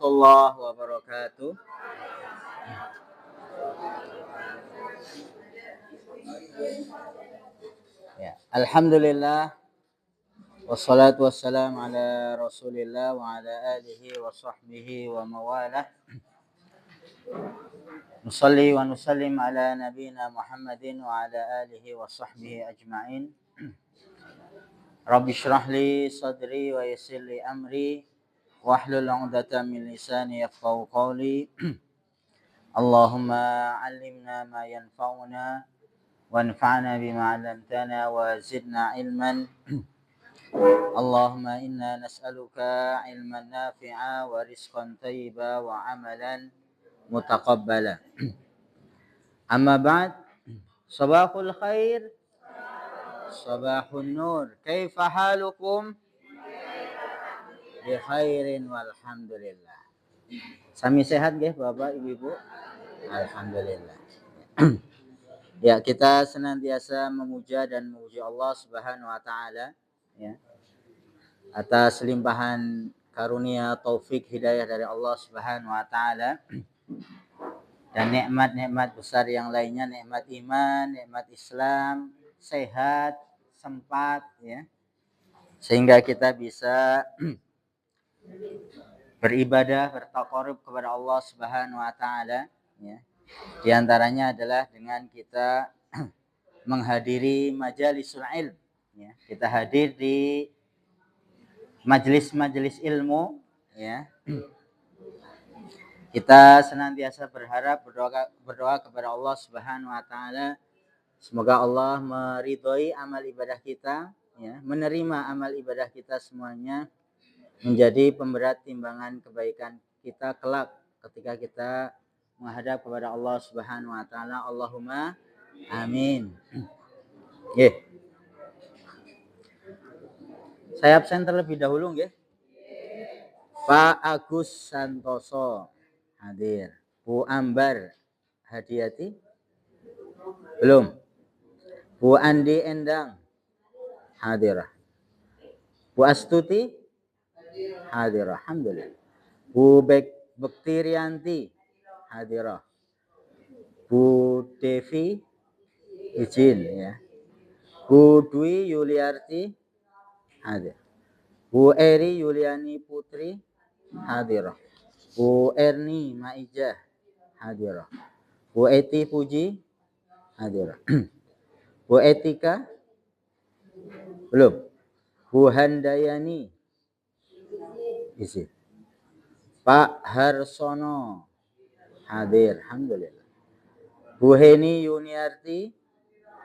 warahmatullahi wabarakatuh. Ya, alhamdulillah wassalatu wassalamu ala Rasulillah wa ala alihi wa sahbihi wa mawalah. Nusalli wa nusallim ala nabiyyina Muhammadin wa ala alihi wa sahbihi ajma'in. Rabbi shrah li sadri wa yassir li amri wahlul 'uqdatam min lisani yafqahu qawli. Allahumma 'allimna ma yanfa'una wanfa'na bima 'allamtana wa zidna ilman. Allahumma inna nas'aluka ilman nafi'a wa rizqan thayyiba wa amalan mutaqabbala. Amma ba'd. Sabahul khair, sabahun nur. Kaifa halukum? Bi khairin walhamdulillah. Sami sehat nggih Bapak Ibu? Alhamdulillah. Ya, kita senantiasa memuja dan memuji Allah Subhanahu wa taala ya. Atas limpahan karunia taufik hidayah dari Allah Subhanahu wa taala dan nikmat-nikmat besar yang lainnya, nikmat iman, nikmat Islam, sehat, sempat ya. Sehingga kita bisa beribadah, bertaqarrub kepada Allah Subhanahu wa taala ya. Di antaranya adalah dengan kita menghadiri majalisul ilm ya. Kita hadir di majelis-majelis ilmu ya. Kita senantiasa berdoa kepada Allah Subhanahu wa taala semoga Allah meridhoi amal ibadah kita ya, menerima amal ibadah kita semuanya menjadi pemberat timbangan kebaikan kita kelak ketika kita menghadap kepada Allah Subhanahu wa taala. Allahumma amin. Nggih. Saya absen terlebih dahulu nggih. Pak Agus Santoso hadir. Bu Ambar Hadiati belum. Bu Andi Endang hadirah. Bu Astuti hadirah. Alhamdulillah. Bu Bekti hadirah. Bu Devi izin ya. Bu Dwi Yuliarti hadir. Bu Eri Yuliani Putri hadirah. Bu Erni Maijah hadirah. Bu Eti Puji hadirah. Bu Etika belum. Bu Handayani izin. Pak Harsono hadir. Alhamdulillah. Bu Heni Yuniarti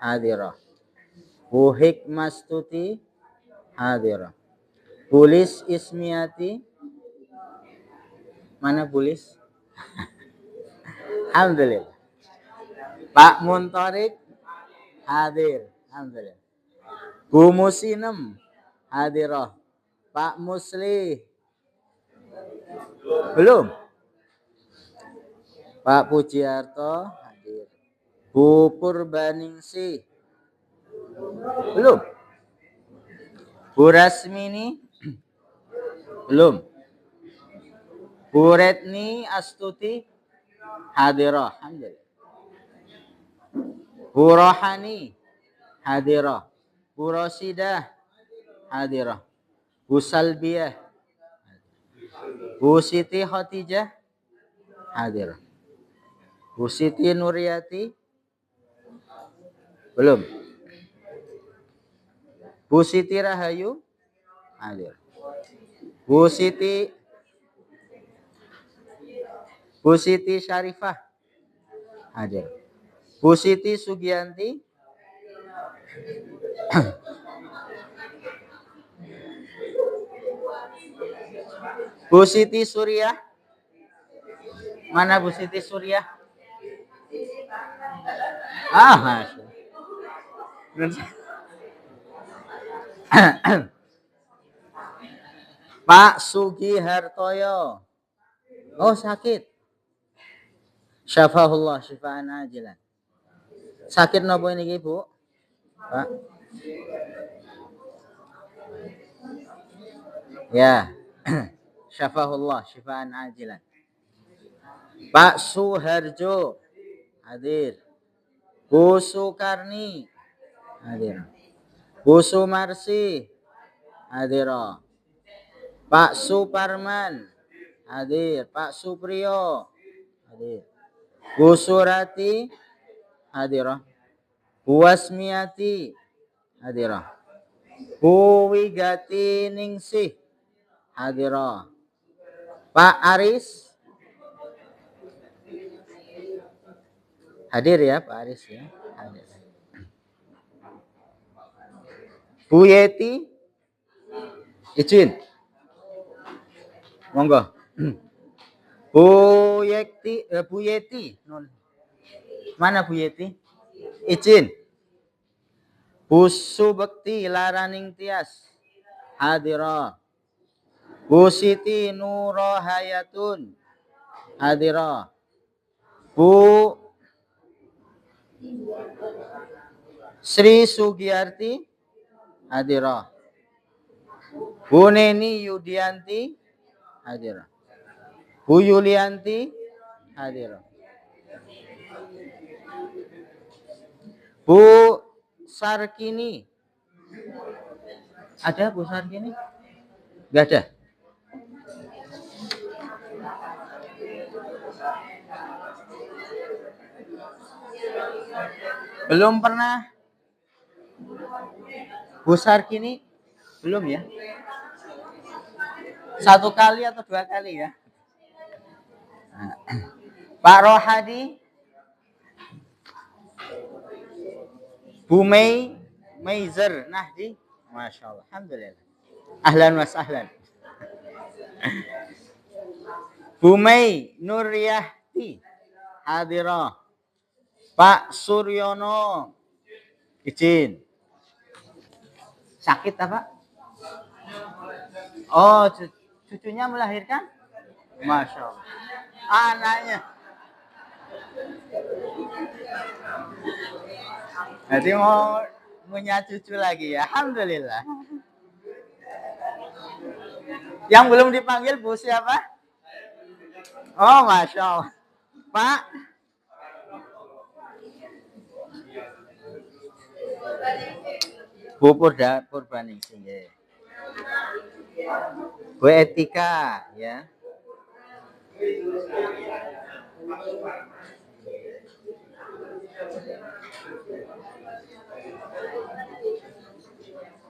hadirah. Bu Hikmastuti hadirah. Bulis Ismiati mana Bulis? Alhamdulillah. Pak Muntorik hadir. Alhamdulillah. Bu Musinem hadirah. Pak Musli belum. Pak Pujiarto hadir. Bu Purbaningsih belum. Bu Rasmini belum. Bu Retni Astuti hadirah. Alhamdulillah. Bu Rohani hadirah. Bu Rosidah hadirah. Bu Salbiah. Bu Siti Khotijah hadirah. Bu Siti Nuriyati belum. Bu Siti Rahayu hadir. Bu Siti Syarifah hadir. Bu Siti Sugianti Bu Siti Suriah mana Bu Siti Suriah? Pak Sugi Hartoyo. Oh sakit. Syafahullah syifaan ajilan. Sakit nopo ini Bu? Pak. Ya. Syafahullah syifaan ajilan. Pak Suharjo hadir. Bu Sukarni hadir. Bu Sumarsi hadir. Pak Suparman hadir. Pak Supriyo hadir. Bu Surati hadir. Bu Wasmiati hadir. Bu Wigati Ningsih hadir. Pak Aris hadir ya, Pak Aris ya. Hadir. Bu Yeti izin. Monggo. Bu Yeti. Mana Bu Yeti? Izin. Bu Subekti Laraning Tias hadira. Bu Siti Nurohayatun hadira. Bu Sri Sugiyarti hadira. Bu Neni Yudianti hadira. Bu Yulianti hadira. Bu Sarkini. Ada Bu Sarkini? Enggak ada. Belum pernah Bu Sarkini? Belum ya? 1 kali atau 2 kali ya? Pak Rohadi, Bu Meizer Nahdi, Masya Allah, Alhamdulillah. Ahlan wa sahlan. Bu Mei Nuryahti hadirah. Pak Suryono izin. Sakit apa? Oh, cucunya melahirkan? Masya Allah. Anaknya. Nanti mau punya cucu lagi ya. Alhamdulillah. Yang belum dipanggil Bu siapa? Oh, Masya Allah. Pak. Bu Purbaningsih ya. Bu Etika ya.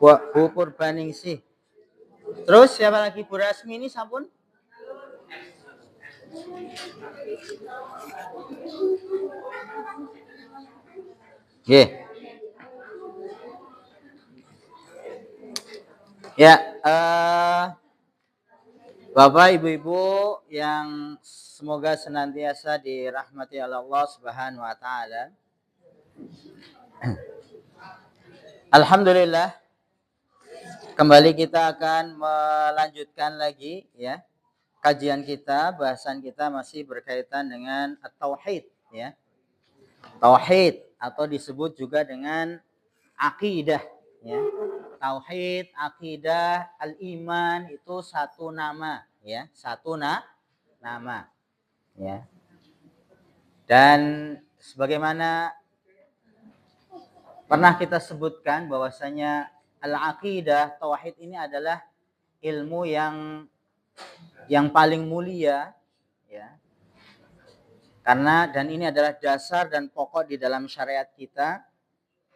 Bu Purbaningsih. Terus siapa lagi? Bu Rasmi ini sampun? Yeah. Ya, Bapak Ibu-ibu yang semoga senantiasa dirahmati Allah Subhanahu wa taala. Alhamdulillah. Kembali kita akan melanjutkan lagi ya. Kajian kita, bahasan kita masih berkaitan dengan tauhid ya. Tauhid atau disebut juga dengan akidah ya. Tauhid, akidah, al-iman itu satu nama ya, satu nama ya. Dan sebagaimana pernah kita sebutkan bahwasanya al-aqidah, tauhid ini adalah ilmu yang paling mulia ya. Karena dan ini adalah dasar dan pokok di dalam syariat kita.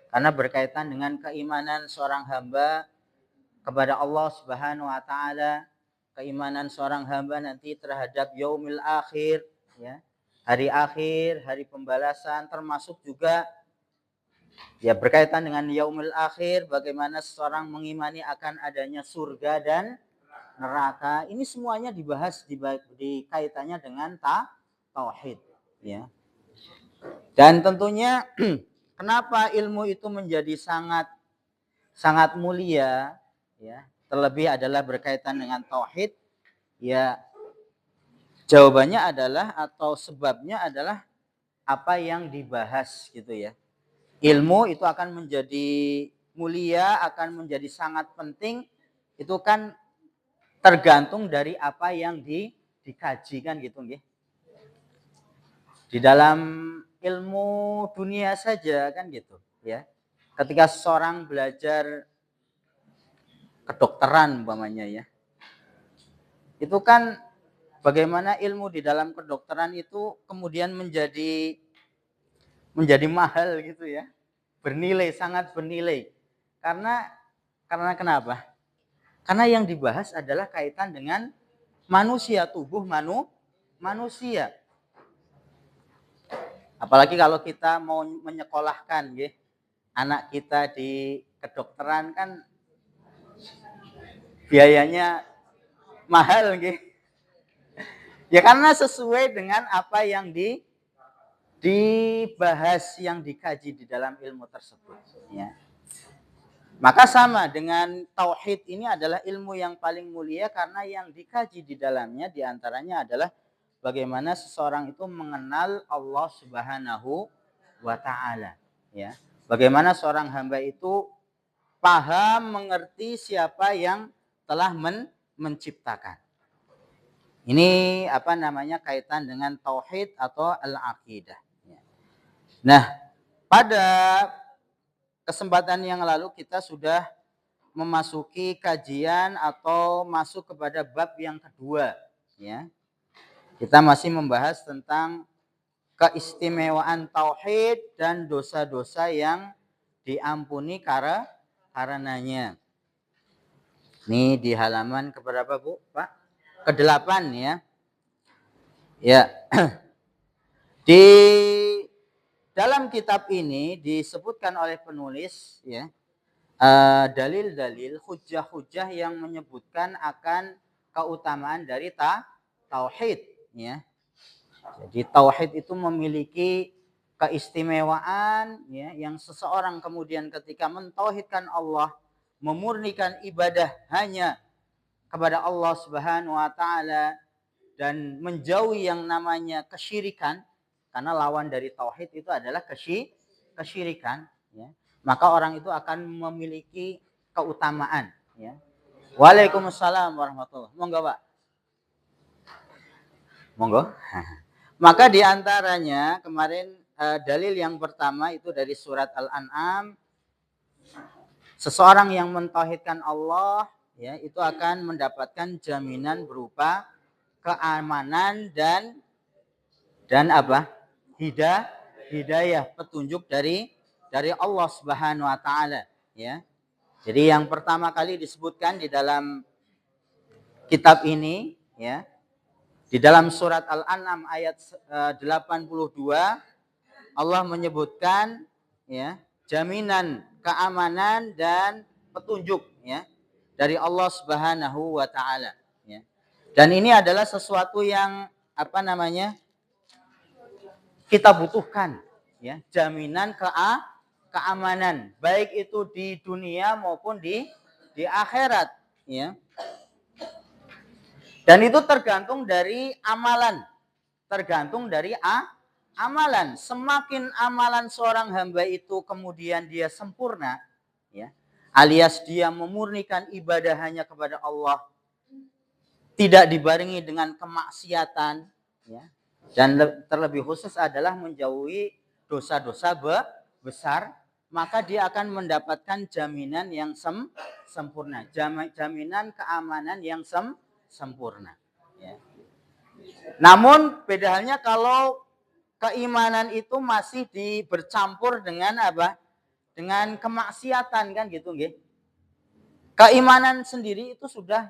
Karena berkaitan dengan keimanan seorang hamba kepada Allah Subhanahu wa taala, keimanan seorang hamba nanti terhadap yaumil akhir ya. Hari akhir, hari pembalasan, termasuk juga ya berkaitan dengan yaumil akhir, bagaimana seseorang mengimani akan adanya surga dan neraka. Ini semuanya dibahas di kaitannya dengan tauhid ya. Dan tentunya kenapa ilmu itu menjadi sangat mulia ya, terlebih adalah berkaitan dengan tauhid ya. Jawabannya adalah atau sebabnya adalah apa yang dibahas gitu ya. Ilmu itu akan menjadi mulia, akan menjadi sangat penting itu kan tergantung dari apa yang dikaji kan gitu nggih. Di dalam ilmu dunia saja kan gitu ya. Ketika seseorang belajar kedokteran umpamanya ya. Itu kan bagaimana ilmu di dalam kedokteran itu kemudian menjadi mahal gitu ya. Bernilai, sangat bernilai. Karena kenapa? Karena yang dibahas adalah kaitan dengan manusia, tubuh manusia. Apalagi kalau kita mau menyekolahkan ya, anak kita di kedokteran kan biayanya mahal gitu. Ya karena sesuai dengan apa yang dibahas, yang dikaji di dalam ilmu tersebut ya. Maka sama dengan tauhid, ini adalah ilmu yang paling mulia karena yang dikaji di dalamnya diantaranya adalah bagaimana seseorang itu mengenal Allah Subhanahu wa Ta'ala ya. Bagaimana seorang hamba itu paham, mengerti siapa yang telah menciptakan. Ini apa namanya, kaitan dengan tauhid atau al-aqidah. Nah, pada kesempatan yang lalu kita sudah memasuki kajian atau masuk kepada bab yang kedua ya. Kita masih membahas tentang keistimewaan tauhid dan dosa-dosa yang diampuni karenanya. Ini di halaman keberapa Bu, Pak? Ke-8 ya. Ya. Di dalam kitab ini disebutkan oleh penulis ya, dalil-dalil, hujah-hujah yang menyebutkan akan keutamaan dari tauhid ya. Jadi tauhid itu memiliki keistimewaan ya, yang seseorang kemudian ketika mentauhidkan Allah, memurnikan ibadah hanya kepada Allah Subhanahu wa Ta'ala dan menjauhi yang namanya kesyirikan, karena lawan dari tauhid itu adalah kesyirikan ya. Maka orang itu akan memiliki keutamaan ya. Waalaikumsalam warahmatullahi wabarakatuh. Monggo, Pak. Monggo. Maka diantaranya kemarin dalil yang pertama itu dari surat Al-An'am. Seseorang yang mentauhidkan Allah ya, itu akan mendapatkan jaminan berupa keamanan dan apa? Hidayah, petunjuk dari Allah Subhanahu wa Ta'ala ya. Jadi yang pertama kali disebutkan di dalam kitab ini ya, di dalam surat Al-An'am ayat 82 Allah menyebutkan ya, jaminan keamanan dan petunjuk ya dari Allah Subhanahu wa Ta'ala ya. Dan ini adalah sesuatu yang apa namanya, kita butuhkan ya, jaminan keamanan baik itu di dunia maupun di akhirat ya. Dan itu tergantung dari amalan. Amalan. Semakin amalan seorang hamba itu kemudian dia sempurna ya, alias dia memurnikan ibadah hanya kepada Allah, tidak dibarengi dengan kemaksiatan ya. Dan terlebih khusus adalah menjauhi dosa-dosa besar, maka dia akan mendapatkan jaminan yang sempurna, jaminan keamanan yang sempurna ya. Namun beda halnya kalau keimanan itu masih bercampur dengan apa? Dengan kemaksiatan kan gitu nggih. Keimanan sendiri itu sudah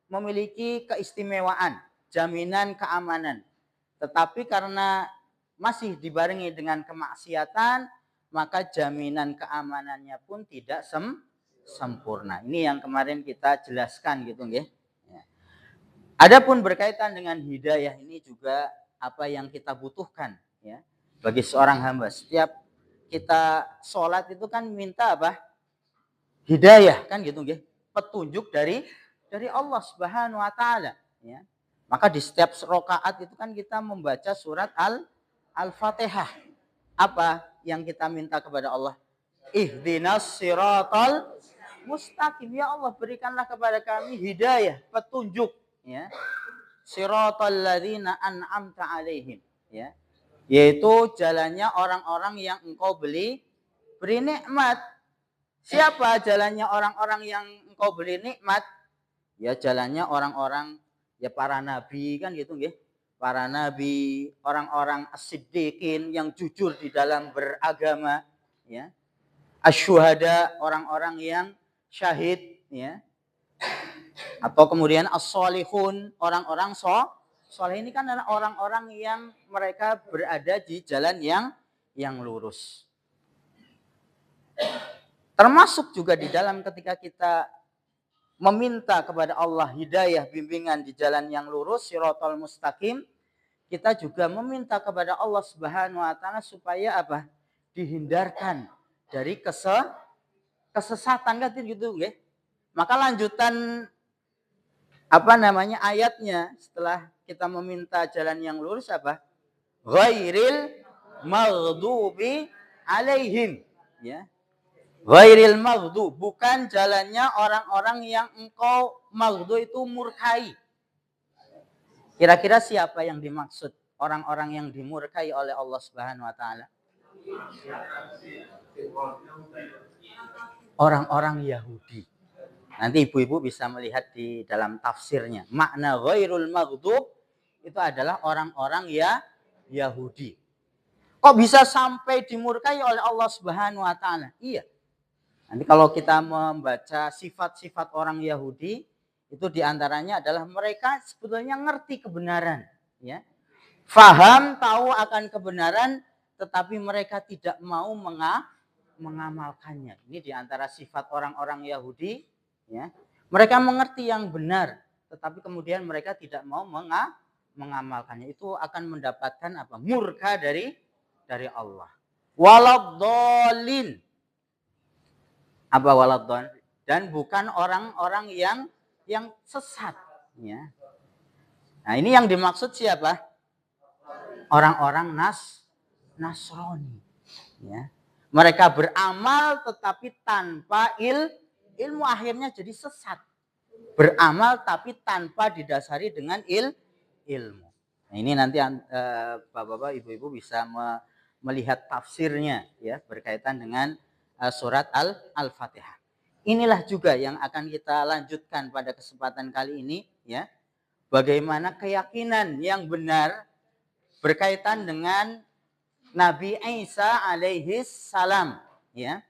memiliki keistimewaan, jaminan keamanan. Tetapi karena masih dibarengi dengan kemaksiatan, maka jaminan keamanannya pun tidak sempurna. Ini yang kemarin kita jelaskan gitu nggih. Ya. Adapun berkaitan dengan hidayah, ini juga apa yang kita butuhkan ya bagi seorang hamba. Setiap kita sholat itu kan minta apa? Hidayah kan gitu nggih. Petunjuk dari Allah Subhanahu wa Ta'ala ya. Maka di setiap rakaat itu kan kita membaca surat Al-Fatihah. Apa yang kita minta kepada Allah? Ihdinas siratal mustaqim. Ya Allah, berikanlah kepada kami hidayah, petunjuk, ya. Siratal ladzina an'amta alaihim, ya. Yaitu jalannya orang-orang yang engkau beri nikmat. Siapa jalannya orang-orang yang engkau beri nikmat? Ya jalannya orang-orang, ya para nabi kan gitu nggih. Para nabi, orang-orang as-siddiqin yang jujur di dalam beragama, ya. Asyuhada, orang-orang yang syahid, ya. Atau kemudian as-solihun, orang-orang soleh. Ini kan adalah orang-orang yang mereka berada di jalan yang lurus. Termasuk juga di dalam ketika kita meminta kepada Allah hidayah, bimbingan di jalan yang lurus, siratal mustaqim, kita juga meminta kepada Allah Subhanahu wa taala supaya apa? Dihindarkan dari kesesatan kan gitu nggih. Maka lanjutan ayatnya setelah kita meminta jalan yang lurus apa? Ghairil maghdubi alaihim, ya. Ghairil maghdu, bukan jalannya orang-orang yang engkau maghdu itu murkai. Kira-kira siapa yang dimaksud orang-orang yang dimurkai oleh Allah Subhanahu wa taala? Orang-orang Yahudi. Nanti ibu-ibu bisa melihat di dalam tafsirnya. Makna ghairul maghdub itu adalah orang-orang Yahudi. Kok bisa sampai dimurkai oleh Allah Subhanahu wa taala? Iya. Nanti kalau kita membaca sifat-sifat orang Yahudi, itu diantaranya adalah mereka sebetulnya ngerti kebenaran, ya. Faham, tahu akan kebenaran, tetapi mereka tidak mau mengamalkannya. Ini diantara sifat orang-orang Yahudi, ya. Mereka mengerti yang benar, tetapi kemudian mereka tidak mau mengamalkannya. Itu akan mendapatkan apa? Murka dari Allah. Waladhdallin. Apa waladhdallin? Dan bukan orang-orang yang sesat, ya. Nah, ini yang dimaksud siapa? Orang-orang Nasrani, ya. Mereka beramal tetapi tanpa ilmu, akhirnya jadi sesat. Beramal tapi tanpa didasari dengan ilmu. Nah, ini nanti Bapak-bapak, Ibu-ibu bisa melihat tafsirnya, ya, berkaitan dengan surat Al-Fatihah. Inilah juga yang akan kita lanjutkan pada kesempatan kali ini, ya. Bagaimana keyakinan yang benar berkaitan dengan Nabi Isa alaihi salam, ya.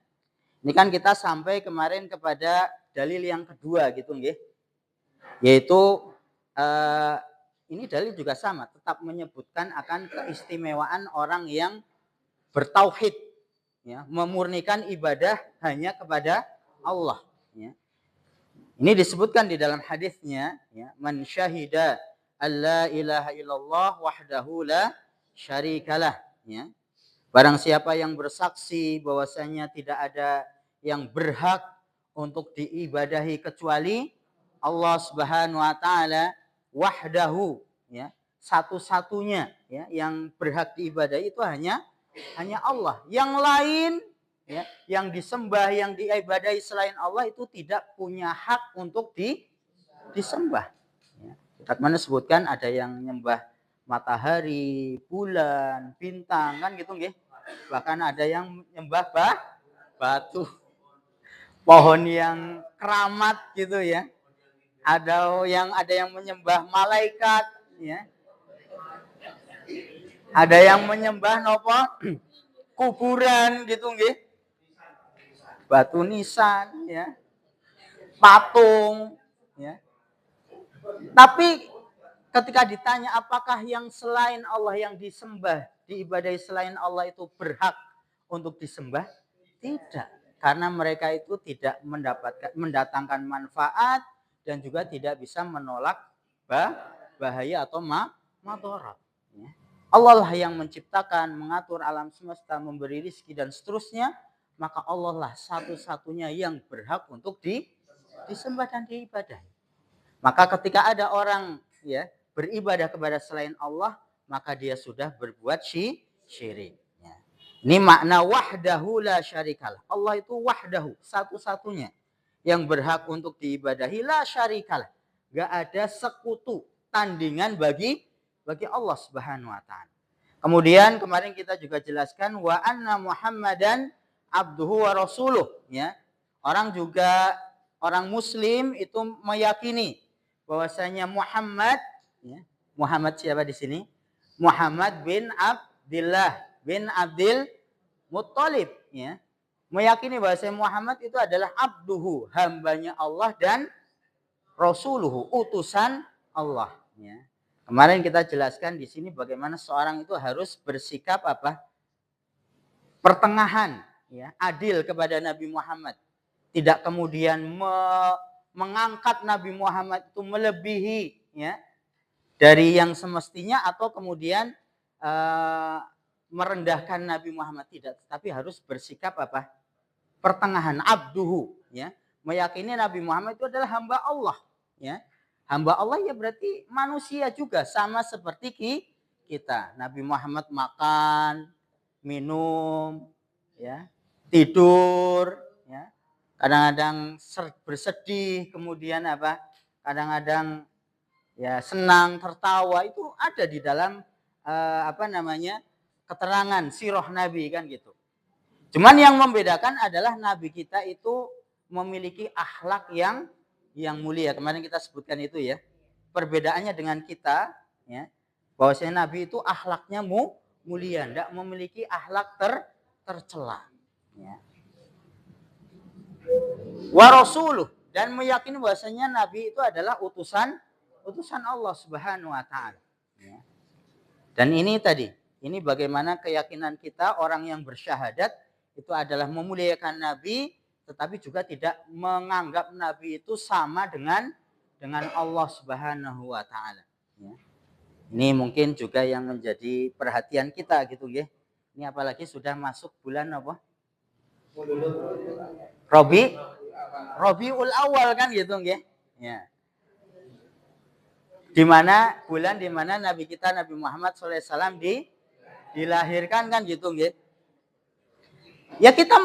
Ini kan kita sampai kemarin kepada dalil yang kedua gitu nggih. Yaitu ini dalil juga sama, tetap menyebutkan akan keistimewaan orang yang bertauhid, ya, memurnikan ibadah hanya kepada Allah, ya. Ini disebutkan di dalam hadisnya, ya, man syahida alla ilaha illallah wahdahu la syarikalah, ya. Barang siapa yang bersaksi bahwasanya tidak ada yang berhak untuk diibadahi kecuali Allah Subhanahu wa taala wahdahu, ya, satu-satunya, ya, yang berhak diibadahi itu hanya Allah. Yang lain, ya, yang disembah, yang diibadahi selain Allah itu tidak punya hak untuk disembah. Ya. Kita kemarin sebutkan ada yang nyembah matahari, bulan, bintang, kan gitu nggih. Bahkan ada yang nyembah batu, pohon yang keramat gitu, ya. Ada yang menyembah malaikat, ya. Ada yang menyembah nopo? Kuburan gitu nggih. Batu nisan, ya. Patung, ya. Tapi ketika ditanya apakah yang selain Allah yang disembah, diibadahi selain Allah itu berhak untuk disembah? Tidak, karena mereka itu tidak mendatangkan manfaat dan juga tidak bisa menolak bahaya atau madarat. Ya. Allah lah yang menciptakan, mengatur alam semesta, memberi rezeki dan seterusnya. Maka Allah lah satu-satunya yang berhak untuk disembah dan diibadahi. Maka ketika ada orang, ya, beribadah kepada selain Allah, maka dia sudah berbuat syirik. Ya. Ini makna wahdahu la syarikalah. Allah itu wahdahu, satu-satunya, yang berhak untuk diibadahi, la syarikalah. Enggak ada sekutu, tandingan bagi Allah Subhanahu wa taala. Kemudian kemarin kita juga jelaskan wa anna Muhammadan abduhu wa rasuluh, ya. Orang muslim itu meyakini bahwasanya Muhammad, ya. Muhammad siapa di sini? Muhammad bin Abdullah bin Abdul Muttalib, ya. Meyakini bahwasanya Muhammad itu adalah abduhu, hambanya Allah, dan rasuluhu, utusan Allah, ya. Kemarin kita jelaskan di sini bagaimana seorang itu harus bersikap apa? Pertengahan, ya, adil kepada Nabi Muhammad. Tidak kemudian mengangkat Nabi Muhammad itu melebihi, ya, dari yang semestinya, atau kemudian merendahkan Nabi Muhammad, tidak, tapi harus bersikap apa? Pertengahan, abduhu, ya. Meyakini Nabi Muhammad itu adalah hamba Allah, ya. Hamba Allah ya berarti manusia juga, sama seperti kita. Nabi Muhammad makan, minum, ya, tidur, ya. Kadang-kadang bersedih, kemudian apa? Kadang-kadang ya senang, tertawa, itu ada di dalam keterangan sirah Nabi, kan gitu. Cuman yang membedakan adalah Nabi kita itu memiliki akhlak yang mulia. Kemarin kita sebutkan itu, ya. Perbedaannya dengan kita, ya, bahwasanya Nabi itu akhlaknya mulia, tidak memiliki akhlak tercela, ya. Wa rasuluh, dan meyakini bahwasanya Nabi itu adalah utusan Allah Subhanahu wa taala, ya. Dan ini bagaimana keyakinan kita orang yang bersyahadat itu adalah memuliakan Nabi, tetapi juga tidak menganggap Nabi itu sama dengan Allah Subhanahu wa taala, ya. Ini mungkin juga yang menjadi perhatian kita gitu, ya. Ini apalagi sudah masuk bulan apa? Rabiul Awal, kan gitu, ya. Ya. Bulan di mana Nabi kita Nabi Muhammad SAW dilahirkan, kan gitu, ya. Ya, kita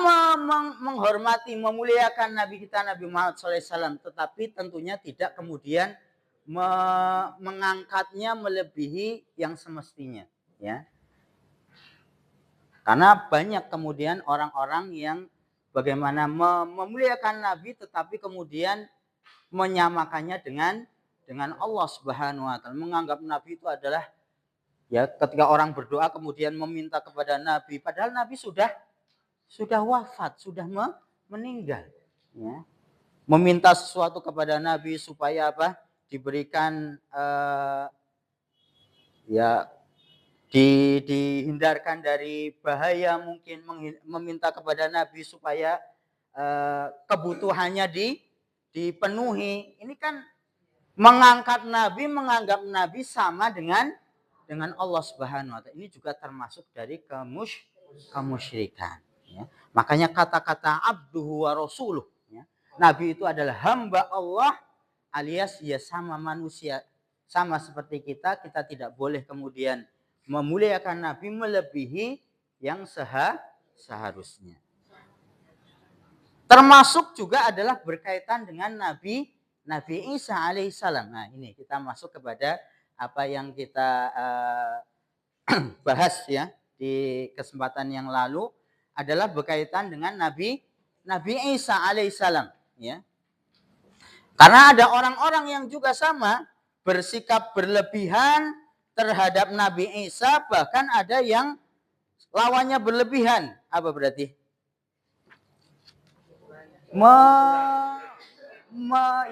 menghormati, memuliakan Nabi kita Nabi Muhammad SAW, tetapi tentunya tidak kemudian mengangkatnya melebihi yang semestinya, ya. Karena banyak kemudian orang-orang yang bagaimana memuliakan Nabi, tetapi kemudian menyamakannya dengan Allah Subhanahu wa taala, menganggap Nabi itu adalah, ya, ketika orang berdoa kemudian meminta kepada Nabi, padahal Nabi sudah wafat, sudah meninggal, ya. Meminta sesuatu kepada Nabi supaya apa? Diberikan dihindarkan dari bahaya, mungkin meminta kepada Nabi supaya kebutuhannya dipenuhi. Ini kan menganggap Nabi sama dengan Allah Subhanahu wa taala. Ini juga termasuk dari kemusyrikan, ya. Makanya kata-kata abduhu wa rasuluh, ya. Nabi itu adalah hamba Allah, alias ya sama manusia, sama seperti kita tidak boleh kemudian memuliakan Nabi melebihi yang seharusnya. Termasuk juga adalah berkaitan dengan Nabi Isa alaihissalam. Nah, ini kita masuk kepada apa yang kita bahas, ya, di kesempatan yang lalu, adalah berkaitan dengan Nabi Isa alaihissalam, ya. Karena ada orang-orang yang juga sama bersikap berlebihan terhadap Nabi Isa, bahkan ada yang lawannya berlebihan. Apa berarti?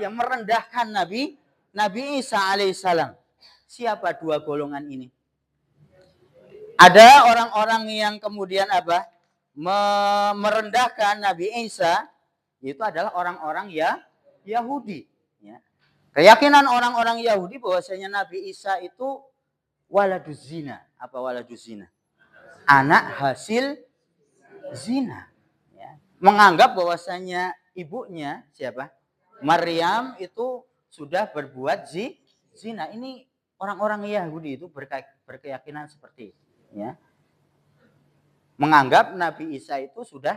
Merendahkan Nabi Isa alaihissalam. Siapa dua golongan ini? Ada orang-orang yang kemudian apa? Merendahkan Nabi Isa, itu adalah orang-orang Yahudi, ya. Keyakinan orang-orang Yahudi bahwasanya Nabi Isa itu waladuz zina. Apa waladuz zina? Anak hasil zina, ya. Menganggap bahwasanya ibunya siapa? Maryam itu sudah berbuat zina. Ini orang-orang Yahudi itu berkeyakinan seperti itu, ya. Menganggap Nabi Isa itu sudah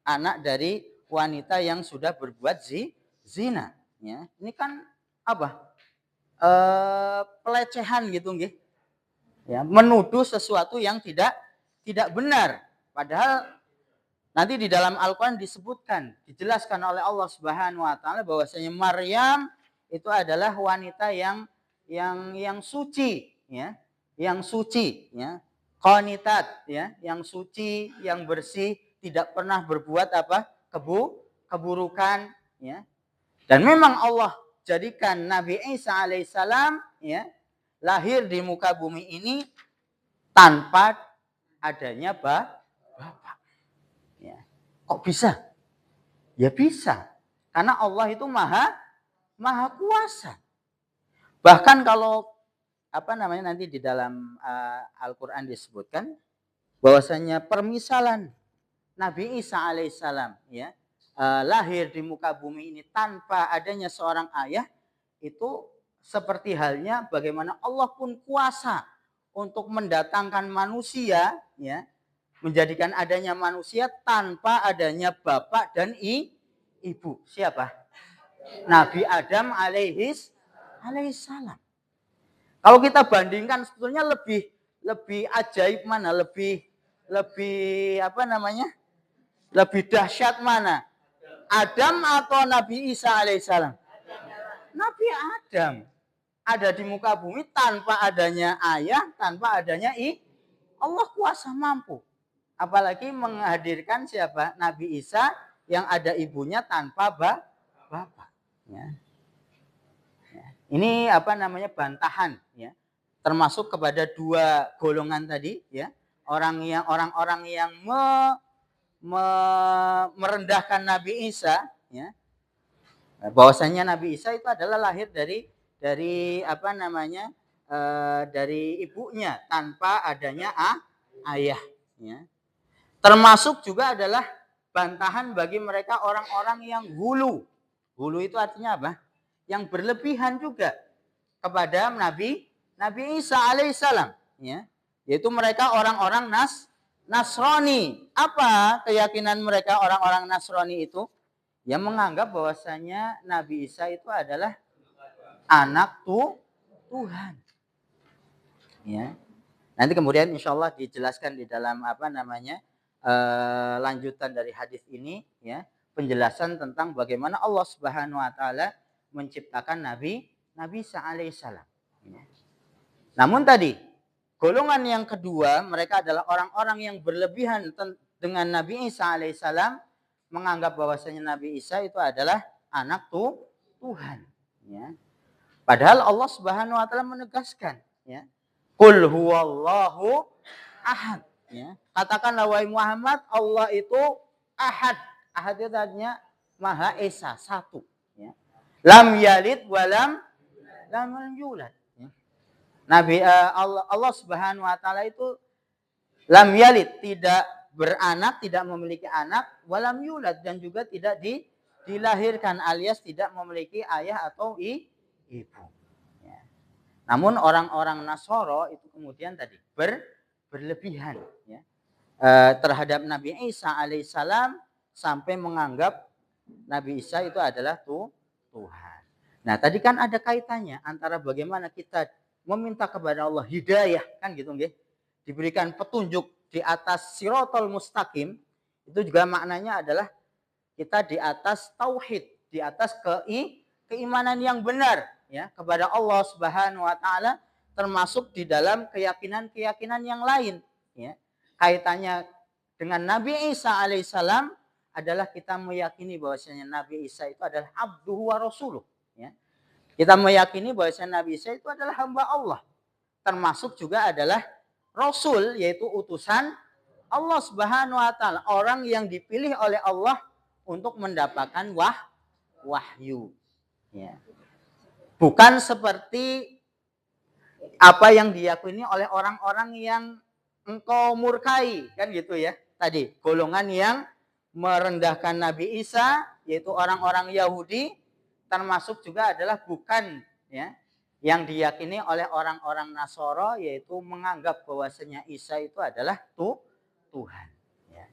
anak dari wanita yang sudah berbuat zina. Ya, ini kan apa? Pelecehan gitu nggih. Ya, menuduh sesuatu yang tidak benar. Padahal nanti di dalam Al-Qur'an disebutkan, dijelaskan oleh Allah Subhanahu wa taala bahwasanya Maryam itu adalah wanita yang suci, ya. Yang suci, ya. Qanitat, ya, yang suci, yang bersih, tidak pernah berbuat apa? Keburukan, ya. Dan memang Allah jadikan Nabi Isa alaihissalam, ya, lahir di muka bumi ini tanpa adanya bapak. Ya. Kok bisa? Ya bisa. Karena Allah itu maha kuasa. Bahkan kalau nanti di dalam Al-Qur'an disebutkan bahwasanya permisalan Nabi Isa alaihissalam, ya, lahir di muka bumi ini tanpa adanya seorang ayah, itu seperti halnya bagaimana Allah pun kuasa untuk mendatangkan manusia, ya, menjadikan adanya manusia tanpa adanya bapak dan ibu. Siapa? Nabi Adam alaihissalam. Kalau kita bandingkan sebetulnya lebih ajaib mana? Lebih lebih dahsyat mana? Adam atau Nabi Isa alaihissalam? Nabi Adam ada di muka bumi tanpa adanya ayah, tanpa adanya Allah kuasa mampu. Apalagi menghadirkan siapa? Nabi Isa yang ada ibunya tanpa bapak. Ya. Ini bantahan, ya. Termasuk kepada dua golongan tadi, ya. Orang-orang yang merendahkan Nabi Isa, ya. Bahwasanya Nabi Isa itu adalah lahir dari dari ibunya tanpa adanya ayah, ya. Termasuk juga adalah bantahan bagi mereka orang-orang yang hulu. Hulu itu artinya apa? Yang berlebihan juga kepada Nabi Isa alaihissalam, ya. Yaitu mereka orang-orang Nasrani. Apa keyakinan mereka orang-orang Nasrani itu? Yang menganggap bahwasanya Nabi Isa itu adalah anak Tuhan. Ya. Nanti kemudian insya Allah dijelaskan di dalam lanjutan dari hadis ini, ya, penjelasan tentang bagaimana Allah Subhanahu wa taala menciptakan Nabi Isa alaihissalam. Ya. Namun tadi golongan yang kedua, mereka adalah orang-orang yang berlebihan dengan Nabi Isa alaihissalam, menganggap bahwasanya Nabi Isa itu adalah anak Tuhan. Ya. Padahal Allah Subhanahu wa taala menegaskan, ya. Qul huwallahu ahad, ya. Katakanlah wahai Muhammad, Allah itu ahad. Ahad itu artinya Maha Esa, satu, ya. Lam yalid wa lam yulad. Ya. Nabi Allah Subhanahu wa taala itu lam yalid, tidak beranak, tidak memiliki anak, walam yulad, dan juga tidak dilahirkan alias tidak memiliki ayah atau ibu. Ya. Namun orang-orang Nasoro itu kemudian tadi berlebihan, ya, terhadap Nabi Isa alaihissalam sampai menganggap Nabi Isa itu adalah Tuhan. Nah tadi kan ada kaitannya antara bagaimana kita meminta kepada Allah hidayah, kan gitu nggih? Diberikan petunjuk di atas sirotol mustaqim, itu juga maknanya adalah kita di atas tauhid, di atas keimanan yang benar, ya, kepada Allah Subhanahu wa taala, termasuk di dalam keyakinan-keyakinan yang lain, ya. Kaitannya dengan Nabi Isa alaihissalam adalah kita meyakini bahwasanya Nabi Isa itu adalah abduhu wa rasuluh, ya. Kita meyakini bahwasanya Nabi Isa itu adalah hamba Allah, termasuk juga adalah Rasul, yaitu utusan Allah Subhanahu wa taala, orang yang dipilih oleh Allah untuk mendapatkan wahyu. Ya. Bukan seperti apa yang diyakini oleh orang-orang yang engkau murkai, kan gitu ya. Tadi golongan yang merendahkan Nabi Isa, yaitu orang-orang Yahudi, termasuk juga adalah bukan, ya, yang diyakini oleh orang-orang Nasoro, yaitu menganggap bahwasanya Isa itu adalah Tuhan. Ya.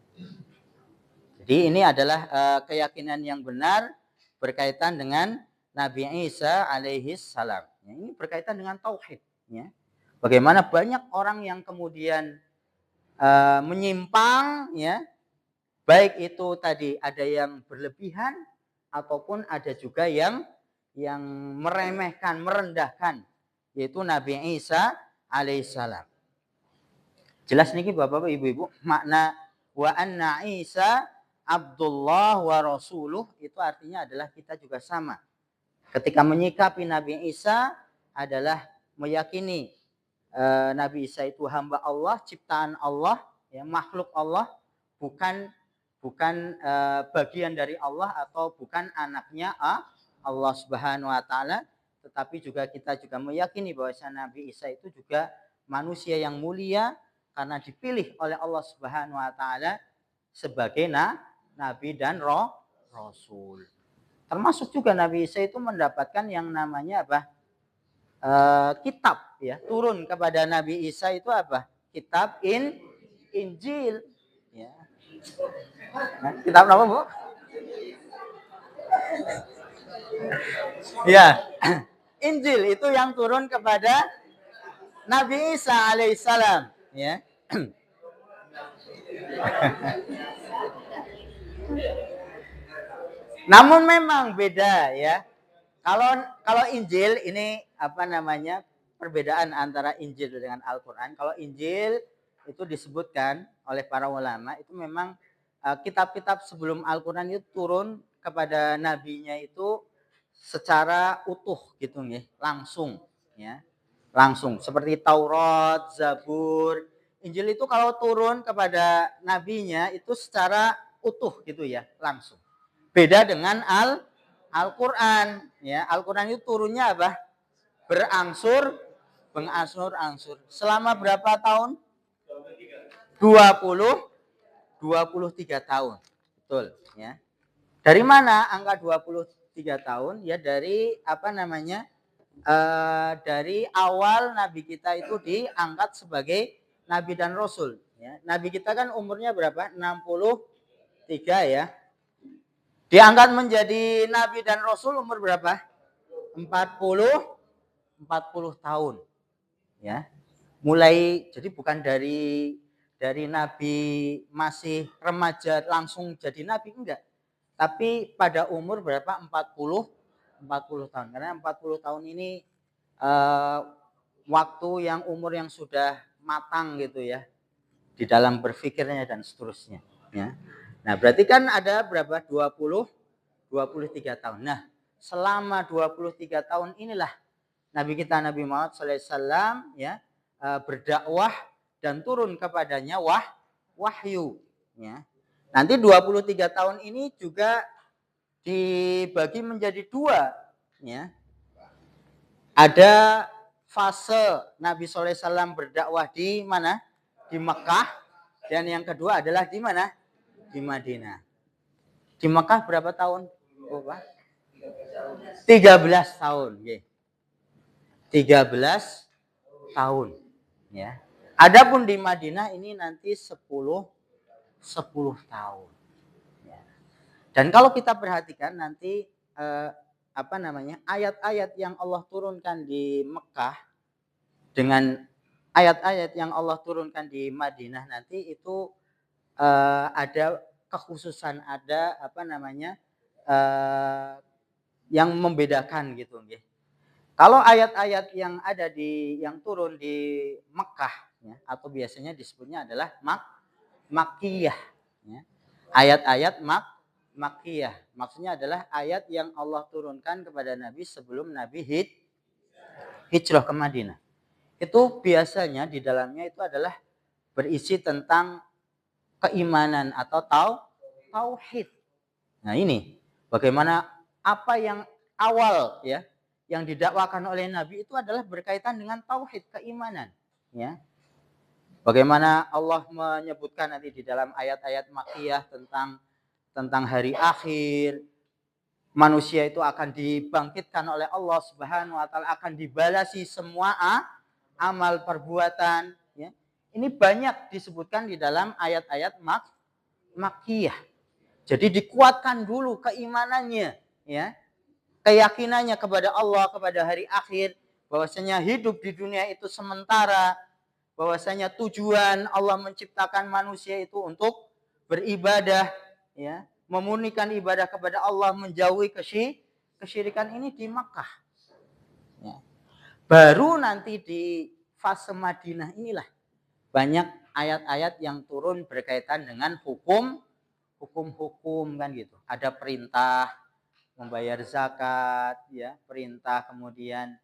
Jadi ini adalah keyakinan yang benar berkaitan dengan Nabi Isa alaihi salam. Ini berkaitan dengan tauhid. Ya. Bagaimana banyak orang yang kemudian menyimpang, ya, baik itu tadi ada yang berlebihan ataupun ada juga yang meremehkan, merendahkan, yaitu Nabi Isa alaihissalam. Jelas niki Bapak Ibu-ibu, makna wa anna Isa Abdullah wa Rasuluh itu artinya adalah kita juga sama. Ketika menyikapi Nabi Isa adalah meyakini Nabi Isa itu hamba Allah, ciptaan Allah, ya, makhluk Allah, bukan bagian dari Allah atau bukan anaknya Allah Subhanahu wa taala, tetapi juga kita juga meyakini bahwa Nabi Isa itu juga manusia yang mulia karena dipilih oleh Allah Subhanahu wa taala sebagai nabi dan rasul. Termasuk juga Nabi Isa itu mendapatkan yang namanya apa? Kitab, ya, turun kepada Nabi Isa itu apa? Kitab Injil, ya. Nah, kitab apa, Bu? Ya, Injil itu yang turun kepada Nabi Isa alaihissalam, ya. Namun memang beda, ya. Kalau Injil ini apa namanya, perbedaan antara Injil dengan Al-Quran. Kalau Injil itu disebutkan oleh para ulama itu memang kitab-kitab sebelum Al-Quran itu turun kepada nabinya itu secara utuh gitu ya, langsung, ya, langsung seperti Taurat, Zabur. Injil itu kalau turun kepada nabinya itu secara utuh gitu ya, langsung. Beda dengan Al-Quran, ya. Al-Quran itu turunnya apa? Berangsur-angsur. Selama berapa tahun? 23 tahun. Betul, ya. Dari mana angka 23 tahun? Ya dari apa namanya? Dari awal Nabi kita itu diangkat sebagai Nabi dan Rasul, ya. Nabi kita kan umurnya berapa? 63, ya. Diangkat menjadi Nabi dan Rasul umur berapa? 40 tahun, ya. Mulai, jadi bukan dari Nabi masih remaja langsung jadi Nabi, enggak. Tapi pada umur berapa? 40 tahun. Karena 40 tahun ini waktu yang umur yang sudah matang gitu ya, di dalam berpikirnya dan seterusnya, ya. Nah, berarti kan ada berapa? 23 tahun. Nah, selama 23 tahun inilah Nabi kita Nabi Muhammad SAW, ya, berdakwah dan turun kepadanya wahyu, ya. Nanti 23 tahun ini juga dibagi menjadi dua, ya. Ada fase Nabi SAW berdakwah di mana? Di Mekah, dan yang kedua adalah di mana? Di Madinah. Di Mekah berapa tahun? 13 tahun, ya. 13 tahun, ya. Adapun di Madinah ini nanti 10 tahun, ya. Dan kalau kita perhatikan nanti apa namanya, ayat-ayat yang Allah turunkan di Mekah dengan ayat-ayat yang Allah turunkan di Madinah nanti itu ada kekhususan, ada apa namanya, yang membedakan gitu, ya. Kalau ayat-ayat yang ada yang turun di Mekah, ya, atau biasanya disebutnya adalah Makkiyah, ya. Ayat-ayat Makkiyah, maksudnya adalah ayat yang Allah turunkan kepada Nabi sebelum Nabi hijrah ke Madinah. Itu biasanya di dalamnya itu adalah berisi tentang keimanan atau tauhid. Nah, ini bagaimana apa yang awal, ya, yang didakwakan oleh Nabi itu adalah berkaitan dengan tauhid, keimanan, ya. Bagaimana Allah menyebutkan nanti di dalam ayat-ayat Makkiyah tentang hari akhir, manusia itu akan dibangkitkan oleh Allah Subhanahu wa taala, akan dibalasi semua amal perbuatan, ya. Ini banyak disebutkan di dalam ayat-ayat Makkiyah. Jadi dikuatkan dulu keimanannya, ya, keyakinannya kepada Allah, kepada hari akhir, bahwasanya hidup di dunia itu sementara, bahwasanya tujuan Allah menciptakan manusia itu untuk beribadah, ya, memurnikan ibadah kepada Allah, menjauhi kesyirikan ini di Makkah. Ya. Baru nanti di fase Madinah inilah banyak ayat-ayat yang turun berkaitan dengan hukum-hukum kan gitu. Ada perintah membayar zakat, ya, perintah kemudian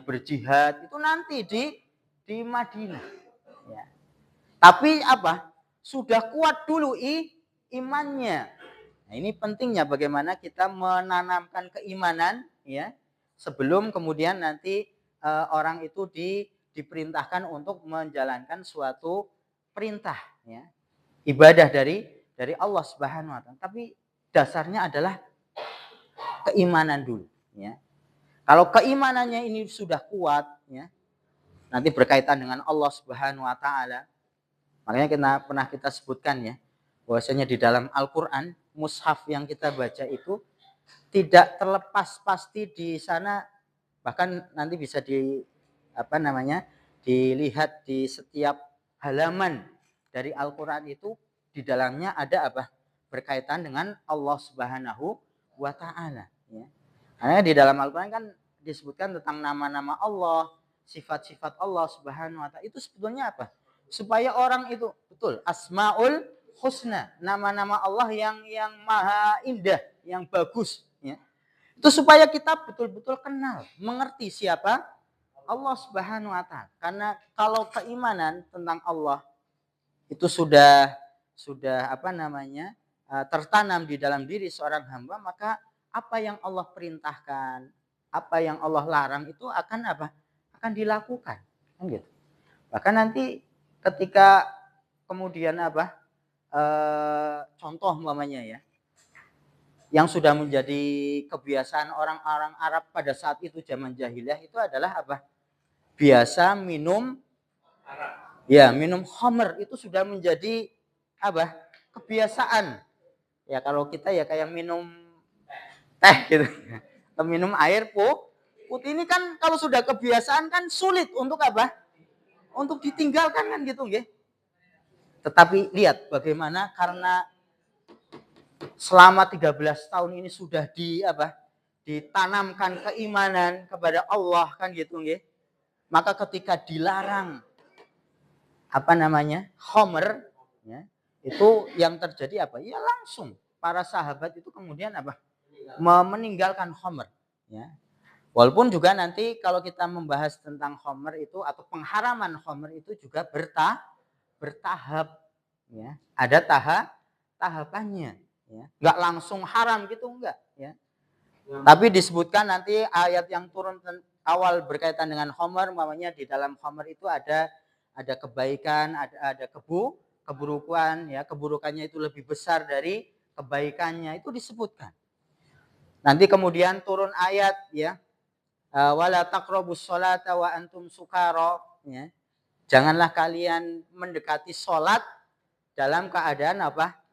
berjihad itu nanti di Madinah. Ya. Tapi sudah kuat dulu imannya. Nah, ini pentingnya bagaimana kita menanamkan keimanan, ya, sebelum kemudian nanti orang itu diperintahkan untuk menjalankan suatu perintah, ya, ibadah dari Allah Subhanahu wa taala. Tapi dasarnya adalah keimanan dulu, ya. Kalau keimanannya ini sudah kuat, ya, nanti berkaitan dengan Allah Subhanahu wa taala. Makanya pernah kita sebutkan, ya, bahwasanya di dalam Al-Qur'an mushaf yang kita baca itu tidak terlepas pasti di sana, bahkan nanti bisa dilihat di setiap halaman dari Al-Qur'an itu di dalamnya ada berkaitan dengan Allah Subhanahu wa taala, ya. Karena di dalam Al-Qur'an kan disebutkan tentang nama-nama Allah, sifat-sifat Allah Subhanahu wa taala. Itu sebetulnya supaya orang itu betul Asmaul Husna, nama-nama Allah yang maha indah, yang bagus, ya. Itu supaya kita betul-betul kenal, mengerti siapa Allah Subhanahu wa taala. Karena kalau keimanan tentang Allah itu sudah tertanam di dalam diri seorang hamba, maka apa yang Allah perintahkan, apa yang Allah larang itu akan dilakukan, kan gitu. Bahkan nanti ketika kemudian contoh umpamanya, ya, yang sudah menjadi kebiasaan orang-orang Arab pada saat itu zaman jahiliyah itu adalah biasa minum khamr, itu sudah menjadi kebiasaan. Ya kalau kita ya kayak minum teh gitu, atau minum air putih ini kan kalau sudah kebiasaan kan sulit untuk untuk ditinggalkan kan gitu, nggih. Tetapi lihat bagaimana karena selama 13 tahun ini sudah ditanamkan keimanan kepada Allah kan gitu, nggih. Maka ketika dilarang khamr, ya, itu yang terjadi ya langsung para sahabat itu kemudian meninggalkan khamr, ya. Walaupun juga nanti kalau kita membahas tentang khamr itu atau pengharaman khamr itu juga bertahap, ya. Ada tahapannya, ya. Enggak langsung haram gitu, enggak, ya. Tapi disebutkan nanti ayat yang turun awal berkaitan dengan khamr, namanya di dalam khamr itu ada kebaikan, ada keburukan, ya, keburukannya itu lebih besar dari kebaikannya, itu disebutkan. Nanti kemudian turun ayat, ya, wala taqrabus sholata wa antum sukara, ya. Janganlah kalian mendekati sholat dalam keadaan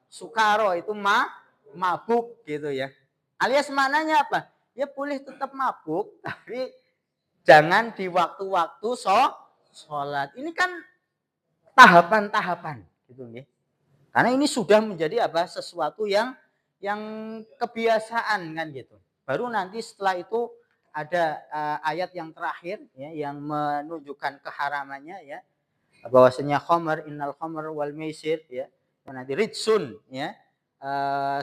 sukaro, itu mabuk gitu, ya. Alias maknanya ya boleh tetap mabuk tapi jangan di waktu-waktu sholat. Ini kan tahapan-tahapan gitu, nggih. Karena ini sudah menjadi sesuatu yang kebiasaan kan gitu. Baru nanti setelah itu ada ayat yang terakhir, ya, yang menunjukkan keharamannya, ya, bahwasanya khamr, innal khamr wal maisir, ya, nanti ridsun, ya,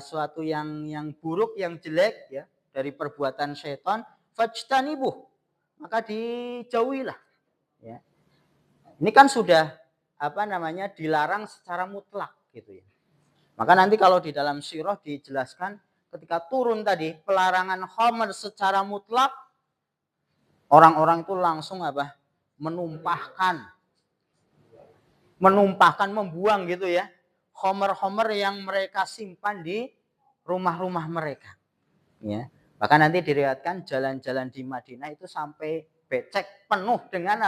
suatu yang buruk, yang jelek, ya, dari perbuatan syaitan, fajtanibuh, maka dijauhilah, ya. Ini kan sudah dilarang secara mutlak gitu, ya. Maka nanti kalau di dalam sirah dijelaskan ketika turun tadi pelarangan khamr secara mutlak, orang-orang itu langsung menumpahkan, membuang gitu, ya, khamr-khamr yang mereka simpan di rumah-rumah mereka, ya. Bahkan nanti diriwayatkan jalan-jalan di Madinah itu sampai becek penuh dengan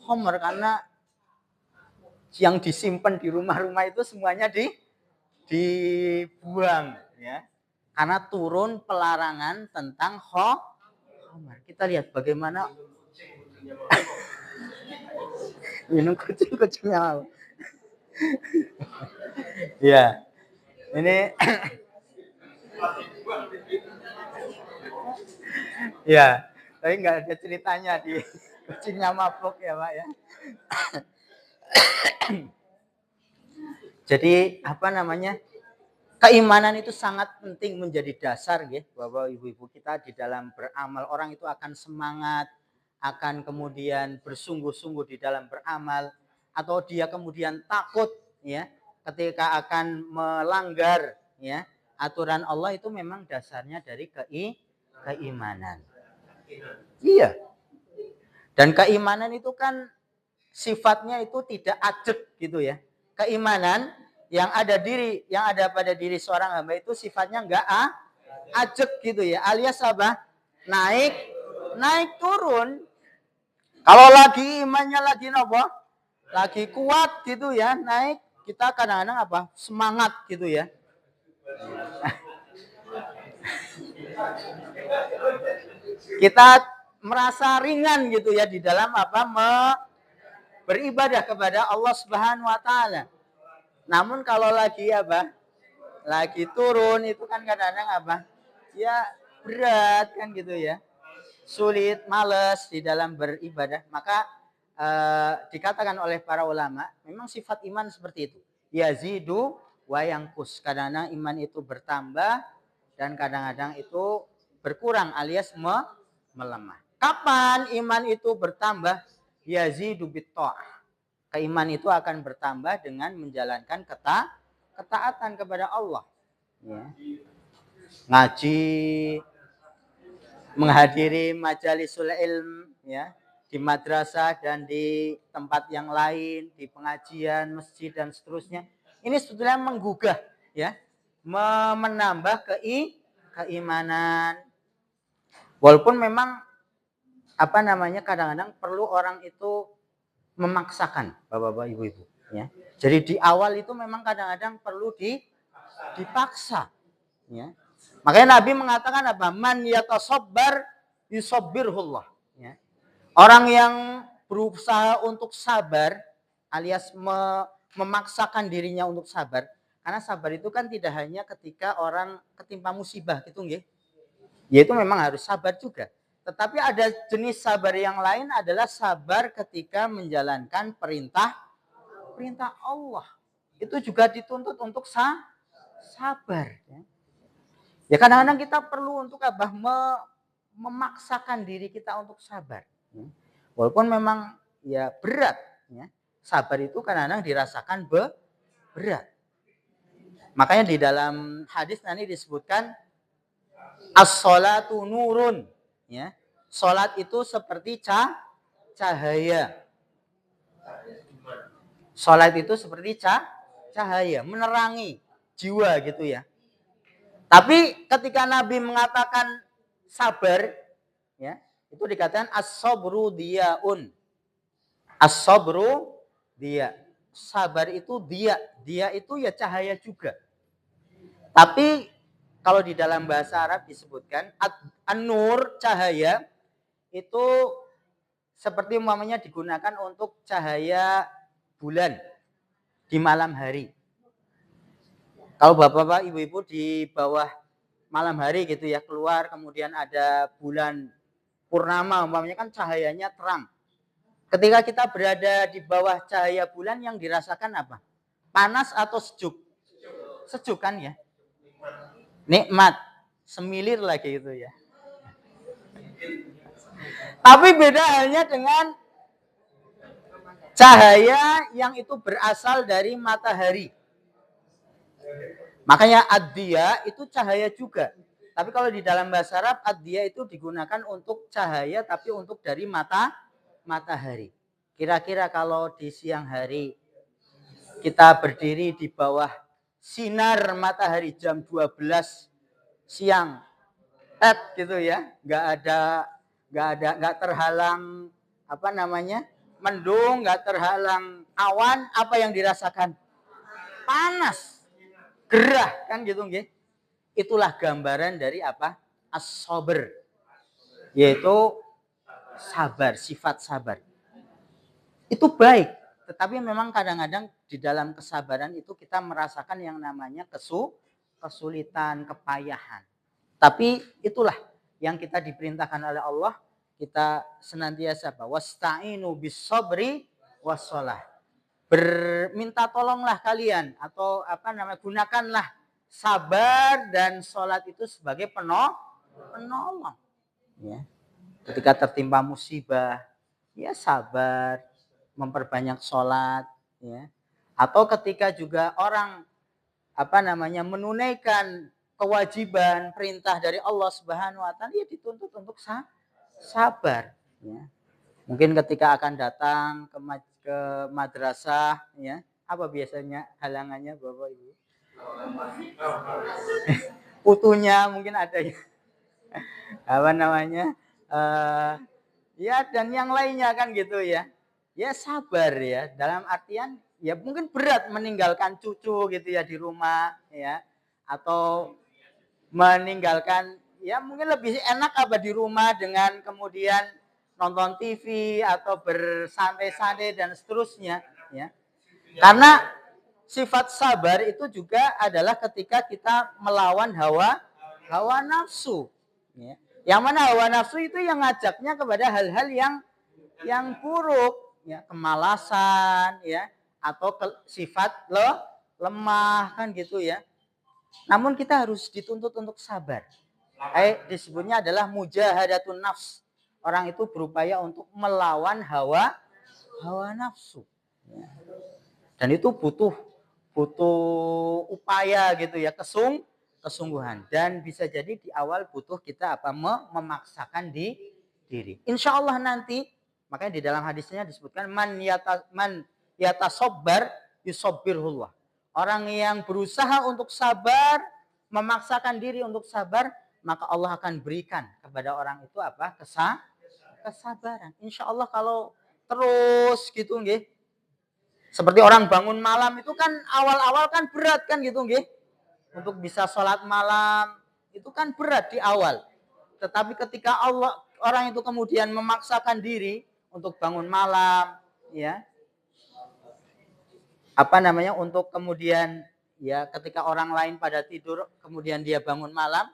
khamr, karena yang disimpan di rumah-rumah itu semuanya dibuang ya. Karena turun pelarangan tentang khamar. Kita lihat bagaimana minum kucing-kucingnya. Ya, ini ya, tapi nggak ada ceritanya di kucingnya mabuk ya Pak ya. Jadi apa namanya? Keimanan itu sangat penting menjadi dasar ya, Bapak Ibu-ibu kita di dalam beramal. Orang itu akan semangat, akan kemudian bersungguh-sungguh di dalam beramal, atau dia kemudian takut ya ketika akan melanggar ya aturan Allah. Itu memang dasarnya dari keimanan. Iya. Dan keimanan itu kan sifatnya itu tidak ajek gitu ya. Keimanan yang ada pada diri seorang hamba itu sifatnya enggak ajek gitu ya. Alias apa? Naik turun. Kalau lagi imannya lagi nopo? Lagi kuat gitu ya, naik, kita kadang-kadang apa? Semangat gitu ya. Kita merasa ringan gitu ya di dalam apa? Beribadah kepada Allah Subhanahu wa taala. Namun kalau lagi apa? Lagi turun itu kan kadang-kadang apa? Ya berat kan gitu ya. Sulit, males di dalam beribadah. Maka dikatakan oleh para ulama, memang sifat iman seperti itu. Yazidu wa yangkus. Kadang-kadang iman itu bertambah dan kadang-kadang itu berkurang alias melemah. Kapan iman itu bertambah? Yazidu bitta'ah. Keiman itu akan bertambah dengan menjalankan ketaatan kepada Allah. Ya. Ngaji, menghadiri majalisul ilm, ya, di madrasah dan di tempat yang lain, di pengajian, masjid dan seterusnya. Ini sebetulnya menggugah, ya, menambah keimanan. Walaupun memang apa namanya kadang-kadang perlu orang itu memaksakan, bapak-bapak, ibu-ibu, ya. Jadi di awal itu memang kadang-kadang perlu dipaksa, ya. Makanya Nabi mengatakan apa? Man yatasabbar yusabbirhullah, ya. Orang yang berusaha untuk sabar alias memaksakan dirinya untuk sabar. Karena sabar itu kan tidak hanya ketika orang ketimpa musibah gitu nggih. Ya itu memang harus sabar juga. Tetapi ada jenis sabar yang lain adalah sabar ketika menjalankan perintah Allah. Itu juga dituntut untuk sabar. Ya kadang-kadang kita perlu untuk apa? Memaksakan diri kita untuk sabar. Walaupun memang ya berat. Ya. Sabar itu kadang-kadang dirasakan berat. Makanya di dalam hadis nanti disebutkan as-sholatu nurun. Ya. Salat itu seperti cahaya. Salat itu seperti cahaya, menerangi jiwa gitu ya. Tapi ketika Nabi mengatakan sabar, ya, itu dikatakan as-sabru diyaun. As-sabru dia. Sabar itu dia itu ya cahaya juga. Tapi kalau di dalam bahasa Arab disebutkan an-nur, cahaya itu seperti umpamanya digunakan untuk cahaya bulan di malam hari. Kalau bapak-bapak, ibu-ibu di bawah malam hari gitu ya keluar, kemudian ada bulan purnama, umpamanya kan cahayanya terang. Ketika kita berada di bawah cahaya bulan yang dirasakan apa? Panas atau sejuk? Sejuk kan ya? Nikmat, semilir lagi gitu ya. Tapi beda halnya dengan cahaya yang itu berasal dari matahari. Makanya ad-diya itu cahaya juga. Tapi kalau di dalam bahasa Arab ad-diya itu digunakan untuk cahaya tapi untuk dari matahari. Kira-kira kalau di siang hari kita berdiri di bawah sinar matahari jam 12 siang, gitu ya, nggak terhalang apa namanya mendung, nggak terhalang awan, apa yang dirasakan? Panas, gerah kan gitu nggih. Itulah gambaran dari apa? As-sabr. Yaitu sabar, sifat sabar. Itu baik, tetapi memang kadang-kadang di dalam kesabaran itu kita merasakan yang namanya kesulitan, kepayahan. Tapi itulah yang kita diperintahkan oleh Allah, kita senantiasa wasta'inu bis-sabri was-shalah. Berminta tolonglah kalian atau gunakanlah sabar dan sholat itu sebagai penolong. Ya. Ketika tertimpa musibah, ya sabar, memperbanyak sholat, ya. Atau ketika juga orang menunaikan kewajiban perintah dari Allah Subhanahu wa taala, ya dituntut untuk sabar, ya. Mungkin ketika akan datang ke madrasah, ya, apa biasanya halangannya Bapak Ibu? Putunya mungkin ada ya. Ya dan yang lainnya kan gitu ya. Ya sabar ya, dalam artian ya mungkin berat meninggalkan cucu gitu ya di rumah ya, atau meninggalkan ya mungkin lebih enak apa di rumah dengan kemudian nonton TV atau bersantai-santai dan seterusnya ya. Karena sifat sabar itu juga adalah ketika kita melawan hawa nafsu ya. Yang mana hawa nafsu itu yang ngajaknya kepada hal-hal yang buruk ya, kemalasan ya, atau sifat lemah kan gitu ya. Namun kita harus dituntut untuk sabar. Disebutnya adalah mujahadatun nafs. Orang itu berupaya untuk melawan hawa nafsu. Ya. Dan itu butuh upaya gitu ya, kesungguhan. Dan bisa jadi di awal butuh kita memaksakan diri. Insya Allah nanti, makanya di dalam hadisnya disebutkan man yatasobbar yusobbirullah. Orang yang berusaha untuk sabar, memaksakan diri untuk sabar, maka Allah akan berikan kepada orang itu kesabaran. Insya Allah kalau terus gitu nggih. Seperti orang bangun malam itu kan awal-awal kan berat kan gitu nggih. Untuk bisa sholat malam itu kan berat di awal. Tetapi ketika orang itu kemudian memaksakan diri untuk bangun malam ya. Untuk kemudian ya ketika orang lain pada tidur kemudian dia bangun malam,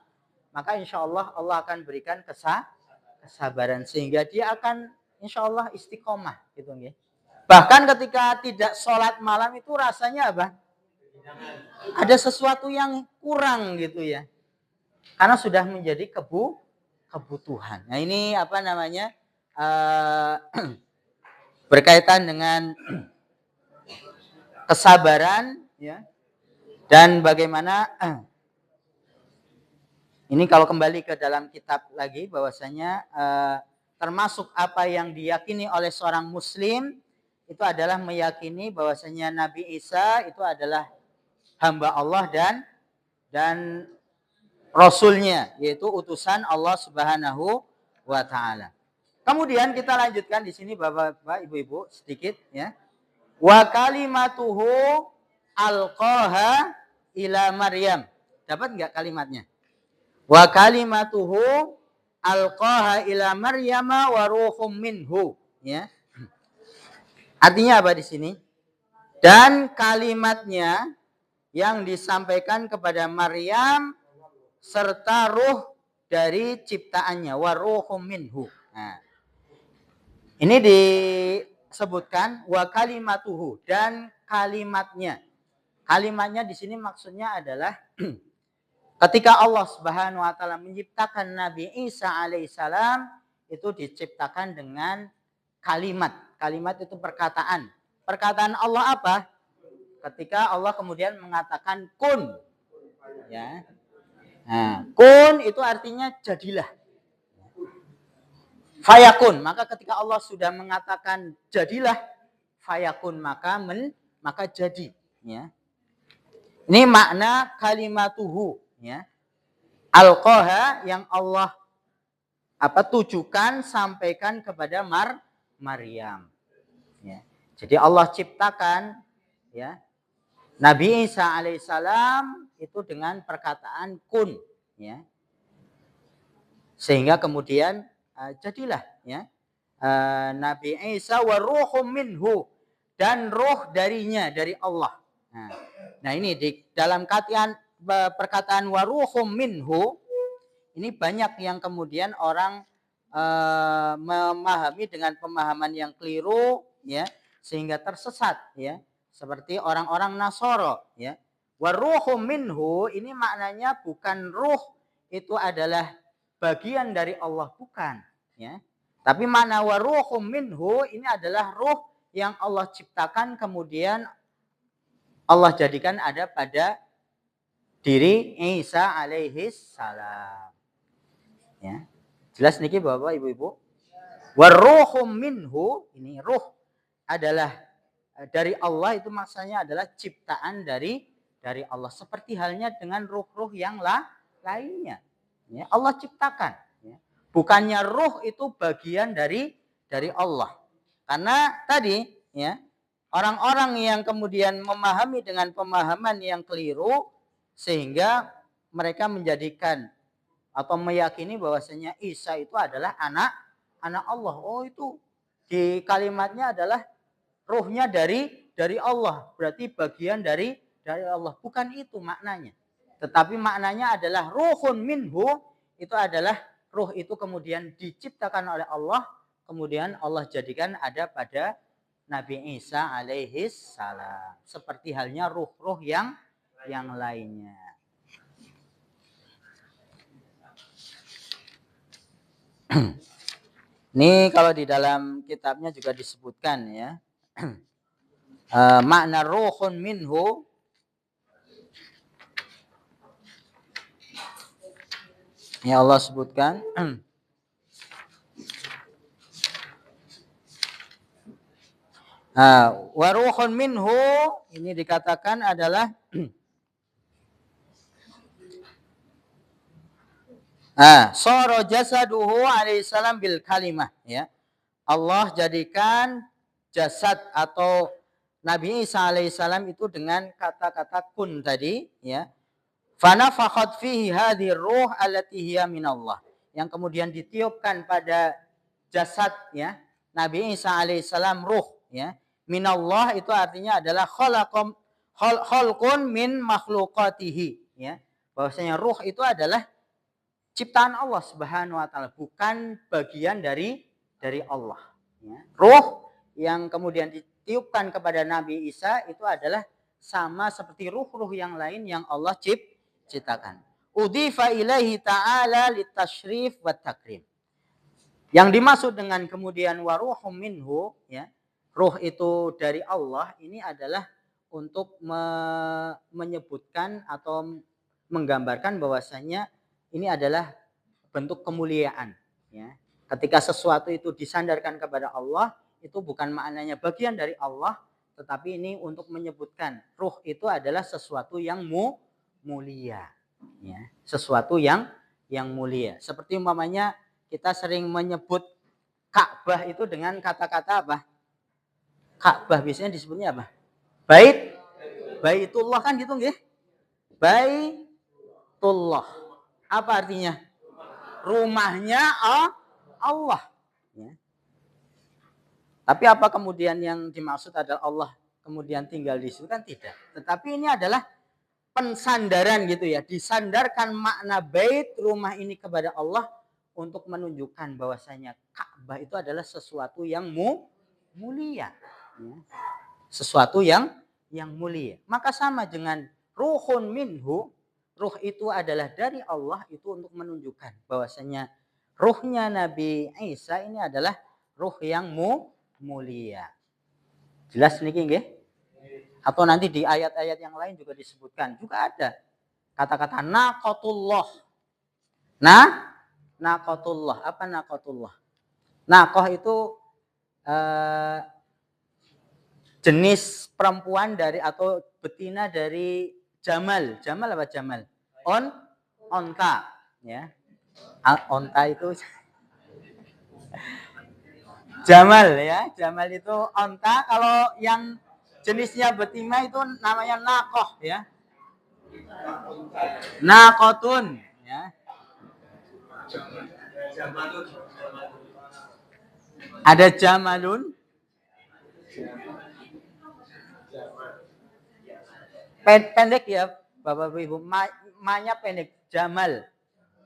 maka insya Allah Allah akan berikan kesabaran sehingga dia akan insya Allah istiqomah gitu nggih. Bahkan ketika tidak sholat malam itu rasanya apa? Ada sesuatu yang kurang gitu ya. Karena sudah menjadi kebutuhan. Nah ini berkaitan dengan kesabaran ya. Dan bagaimana ini kalau kembali ke dalam kitab lagi bahwasanya termasuk apa yang diyakini oleh seorang muslim itu adalah meyakini bahwasanya Nabi Isa itu adalah hamba Allah dan Rasulnya, yaitu utusan Allah Subhanahu wa taala. Kemudian kita lanjutkan di sini Bapak-bapak, Ibu-ibu sedikit ya. Wa kalimatuhu alqaha ila Maryam. Dapat enggak kalimatnya? Wa kalimatuhu alqaha ila Maryama wa ruhum minhu, ya. Artinya apa di sini? Dan kalimatnya yang disampaikan kepada Maryam serta ruh dari ciptaannya, wa ruhum minhu. Nah, ini disebutkan wa kalimatuhu dan kalimatnya. Kalimatnya di sini maksudnya adalah ketika Allah Subhanahu wa taala menciptakan Nabi Isa alaihissalam itu diciptakan dengan kalimat. Kalimat itu perkataan. Perkataan Allah apa? Ketika Allah kemudian mengatakan kun. Ya. Nah, kun itu artinya jadilah. Fayakun, maka ketika Allah sudah mengatakan jadilah, fayakun maka jadi, ya. Ini makna kalimatuhu, ya. Alqaha yang Allah tujukan sampaikan kepada Maryam. Ya. Jadi Allah ciptakan ya Nabi Isa alaihissalam itu dengan perkataan kun, ya. Sehingga kemudian jadilah, ya, Nabi Isa wa ruhum minhu, dan roh darinya, dari Allah. Nah ini di dalam perkataan wa ruhum minhu ini banyak yang kemudian orang memahami dengan pemahaman yang keliru, ya, sehingga tersesat, ya, seperti orang-orang Nasoro, ya. Wa ruhum minhu ini maknanya bukan ruh itu adalah bagian dari Allah, bukan, ya. Tapi makna wa ruhum minhu ini adalah ruh yang Allah ciptakan kemudian Allah jadikan ada pada diri Isa alaihi salam. Ya. Jelas niki Bapak Ibu-ibu? Wa ruhum minhu, ini ruh adalah dari Allah, itu maksudnya adalah ciptaan dari Allah, seperti halnya dengan ruh-ruh yang lainnya. Ya, Allah ciptakan, ya. Bukannya ruh itu bagian dari Allah. Karena tadi, ya, orang-orang yang kemudian memahami dengan pemahaman yang keliru sehingga mereka menjadikan atau meyakini bahwasanya Isa itu adalah anak Allah. Oh, itu di kalimatnya adalah ruhnya dari Allah, berarti bagian dari Allah. Bukan itu maknanya. Tetapi maknanya adalah ruhun minhu, itu adalah ruh itu kemudian diciptakan oleh Allah, kemudian Allah jadikan ada pada Nabi Isa alaihi salam. Seperti halnya ruh-ruh yang lainnya. Ini kalau di dalam kitabnya juga disebutkan, ya. Makna ruhun minhu ya Allah sebutkan. Wa ruhun minhu ini dikatakan adalah sara jasaduhu alaihi salam bil kalimah, ya. Allah jadikan jasad atau Nabi Isa alaihissalam itu dengan kata-kata kun tadi, ya. Fanafakhat fihi hadhihi ruh allati hiya minallah, yang kemudian ditiupkan pada jasad, ya, Nabi Isa alaihissalam ruh, ya. Minallah itu artinya adalah khalqun min makhluqatihi, ya. Bahwasanya ruh itu adalah ciptaan Allah Subhanahu wa taala, bukan bagian dari Allah, ya. Ruh yang kemudian ditiupkan kepada Nabi Isa itu adalah sama seperti ruh-ruh yang lain yang Allah ciptakan. Udhifa ilaihi ta'ala litasyrif wa takrim. Yang dimaksud dengan kemudian wa ruhum minhu, ya, ruh itu dari Allah, ini adalah untuk menyebutkan atau menggambarkan bahwasanya ini adalah bentuk kemuliaan, ya. Ketika sesuatu itu disandarkan kepada Allah, itu bukan maknanya bagian dari Allah, tetapi ini untuk menyebutkan ruh itu adalah sesuatu yang mulia, ya. Sesuatu yang mulia. Seperti umpamanya kita sering menyebut Ka'bah itu dengan kata-kata apa? Ka'bah biasanya disebutnya apa? Baitullah, kan gitu nggih? Baitullah. Apa artinya? Rumahnya Allah, ya. Tapi apa kemudian yang dimaksud adalah Allah kemudian tinggal di situ? Kan tidak. Tetapi ini adalah pensandaran, gitu ya. Disandarkan makna bait, rumah ini, kepada Allah untuk menunjukkan bahwasanya Ka'bah itu adalah sesuatu yang mulia, ya. Sesuatu yang mulia. Maka sama dengan ruhun minhu, ruh itu adalah dari Allah, itu untuk menunjukkan bahwasanya ruhnya Nabi Isa ini adalah ruh yang mulia. Jelas niki nggih? Atau nanti di ayat-ayat yang lain juga disebutkan, juga ada kata-kata naqatullah. Naqatullah. Apa naqatullah? Naqah itu jenis perempuan dari atau betina dari jamal. Jamal apa jamal? Onta, ya. Onta itu jamal, ya. Jamal itu onta. Kalau yang jenisnya betina itu namanya naqah, ya. Naqatun, ya. Ada jamalun, pendek ya Bapak Ibu. Ma-nya pendek, jamal.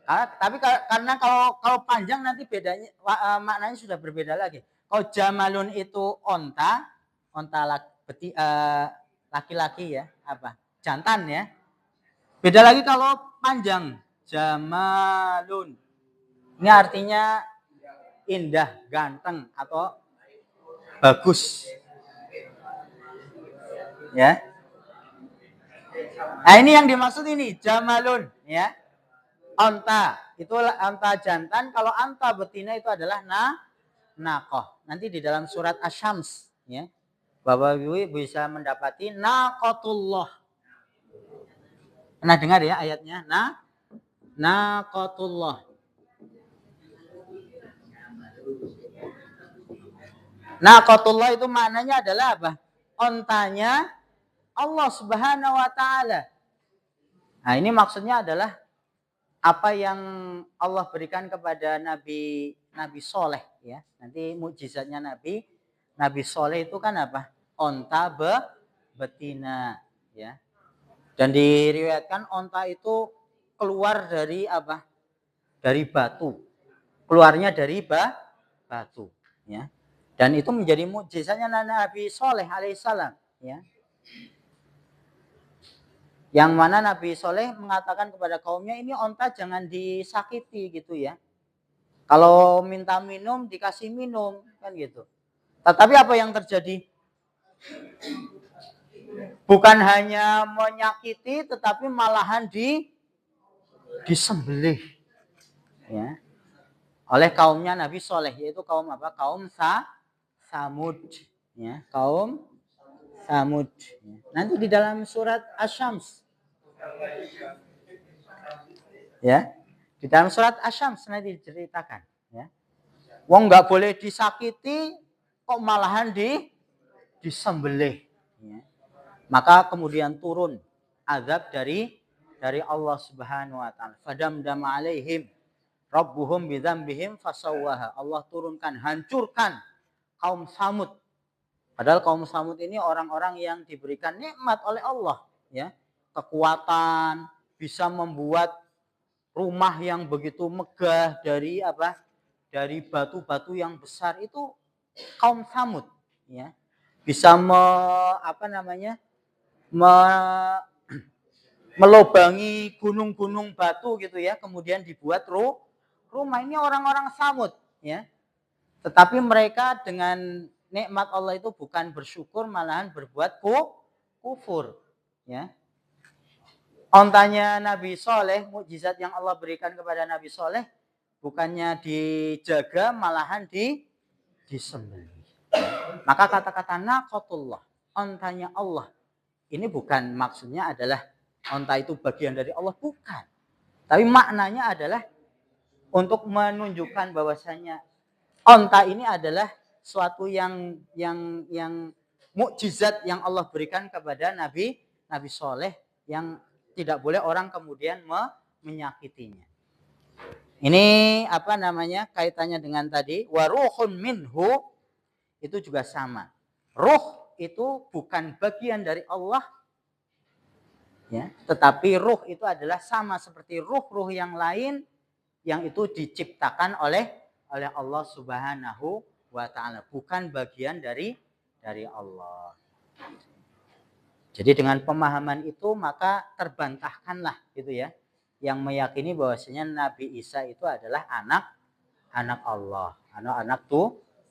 Tapi karena kalau panjang nanti bedanya maknanya sudah berbeda lagi. Kalau jamalun itu onta, laki-laki ya, apa? Jantan ya. Beda lagi kalau panjang, jamalun. Ini artinya indah, ganteng atau bagus. Ya. Nah, ini yang dimaksud ini jamalun ya. Onta, itu onta jantan, kalau onta betina itu adalah naqah. Nanti di dalam surat Asy-Syams ya. Bapak Ibu bisa mendapati naqatullah. Pernah dengar ya ayatnya? Naqatullah. Naqatullah itu maknanya adalah apa? Ontanya Allah Subhanahu wa taala. Nah, ini maksudnya adalah apa yang Allah berikan kepada Nabi Soleh ya. Nanti mukjizatnya Nabi Soleh itu kan apa? Onta betina ya. Dan diriwayatkan onta itu keluar dari apa? Dari batu. Keluarnya dari batu ya. Dan itu menjadi mukjizatnya Nabi Soleh alaihissalam ya. Yang mana Nabi Soleh mengatakan kepada kaumnya, ini onta jangan disakiti gitu ya. Kalau minta minum dikasih minum kan gitu. Tetapi apa yang terjadi? Bukan hanya menyakiti, tetapi malahan disembelih ya, oleh kaumnya Nabi Soleh, yaitu kaum apa? Kaum Samud ya, kaum Samud. Nanti di dalam surat Asy-Syams ya, di dalam surat Asy-Syams nanti diceritakan ya. Wong nggak boleh disakiti, kok malahan disembelih ya. Maka kemudian turun azab dari Allah Subhanahu wa taala. Fadamdam alaihim rabbuhum bidzambihim fasawwaha. Allah turunkan, hancurkan kaum Samud. Padahal kaum Samud ini orang-orang yang diberikan nikmat oleh Allah ya. Kekuatan, bisa membuat rumah yang begitu megah dari apa? Dari batu-batu yang besar, itu kaum Samud ya. Bisa melobangi gunung-gunung batu gitu ya, kemudian dibuat rumah. Ini orang-orang Samud ya. Tetapi mereka dengan nikmat Allah itu bukan bersyukur, malahan berbuat kufur ya. Ontanya Nabi Soleh, mukjizat yang Allah berikan kepada Nabi Soleh, bukannya dijaga, malahan disembelih. Maka kata-kata naqatullah, ontanya Allah, ini bukan maksudnya adalah onta itu bagian dari Allah, bukan. Tapi maknanya adalah untuk menunjukkan bahwasanya onta ini adalah suatu yang mukjizat yang Allah berikan kepada Nabi Soleh, yang tidak boleh orang kemudian menyakitinya. Ini apa namanya, kaitannya dengan tadi waruhun minhu, itu juga sama. Ruh itu bukan bagian dari Allah ya, tetapi ruh itu adalah sama seperti ruh-ruh yang lain yang itu diciptakan oleh Allah Subhanahu wa taala, bukan bagian dari Allah. Jadi dengan pemahaman itu maka terbantahkanlah gitu ya, yang meyakini bahwasanya Nabi Isa itu adalah anak Allah, anak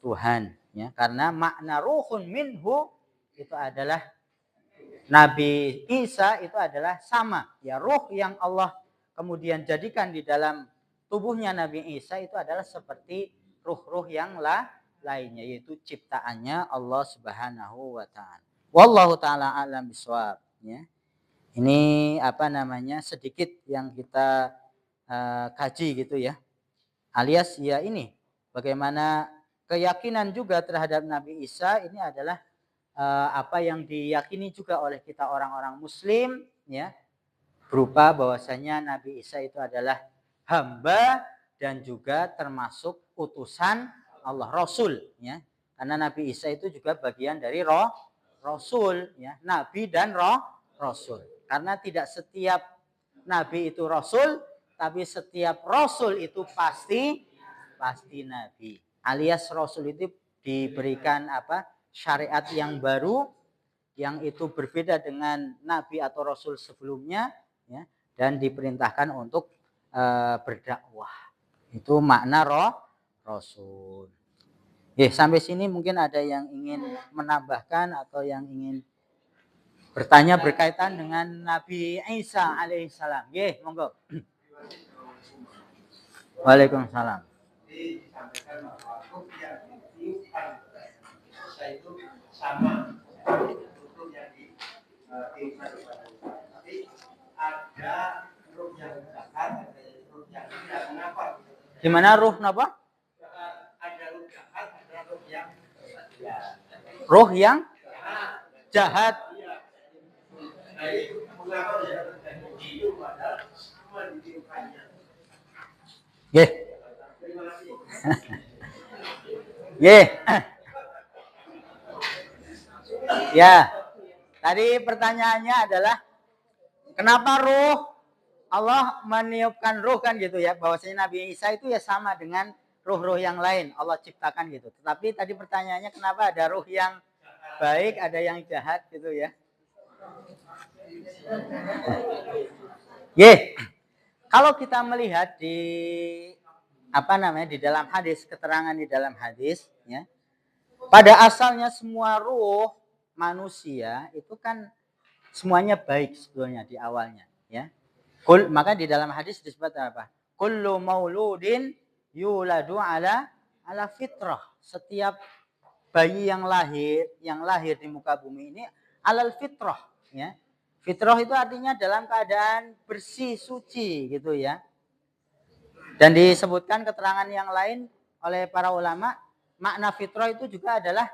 Tuhan ya, karena makna ruhun minhu itu adalah Nabi Isa itu adalah sama ya, ruh yang Allah kemudian jadikan di dalam tubuhnya Nabi Isa itu adalah seperti ruh-ruh yang lainnya, yaitu ciptaannya Allah Subhanahu wa taala. Wallahu taala alam bisawab ya. Ini apa namanya, sedikit yang kita kaji gitu ya. Alias ya ini bagaimana keyakinan juga terhadap Nabi Isa ini adalah apa yang diyakini juga oleh kita orang-orang muslim ya. berupa bahwasanya Nabi Isa itu adalah hamba dan juga termasuk utusan Allah, Rasul, ya. Karena Nabi Isa itu juga bagian dari Rasul, ya, Nabi dan Rasul. Karena tidak setiap Nabi itu Rasul, tapi setiap Rasul itu pasti Nabi. Alias Rasul itu diberikan syariat yang baru, yang itu berbeda dengan Nabi atau Rasul sebelumnya, ya, dan diperintahkan untuk berdakwah. Itu makna Rasul. Sampai sini mungkin ada yang ingin menambahkan atau yang ingin bertanya berkaitan dengan Nabi Isa alaihissalam. Monggo. Waalaikumsalam. Disampaikan bahwa ruh yang ditiupkan itu sama ruh yang ditiupkan kepada Isa. Tapi ada ruh yang jahat, ada ruh yang tidak. Mengapa? Gimana ruh apa? Ada ruh jahat, ada ruh yang ruh yang jahat. Ya, tadi pertanyaannya adalah kenapa ruh Allah meniupkan ruh kan gitu ya, bahwasanya Nabi Isa itu ya sama dengan ruh-ruh yang lain Allah ciptakan gitu. Tetapi tadi pertanyaannya kenapa ada ruh yang baik, ada yang jahat gitu ya. Kalau kita melihat di di dalam hadis, keterangan di dalam hadis, ya, pada asalnya semua ruh manusia itu kan semuanya baik sebetulnya di awalnya, ya. Maka di dalam hadis disebut apa? Kullu mauludin yuladu ala fitrah. Setiap bayi yang lahir di muka bumi ini alal fitrah, ya. Fitrah itu artinya dalam keadaan bersih, suci gitu ya. Dan disebutkan keterangan yang lain oleh para ulama, makna fitrah itu juga adalah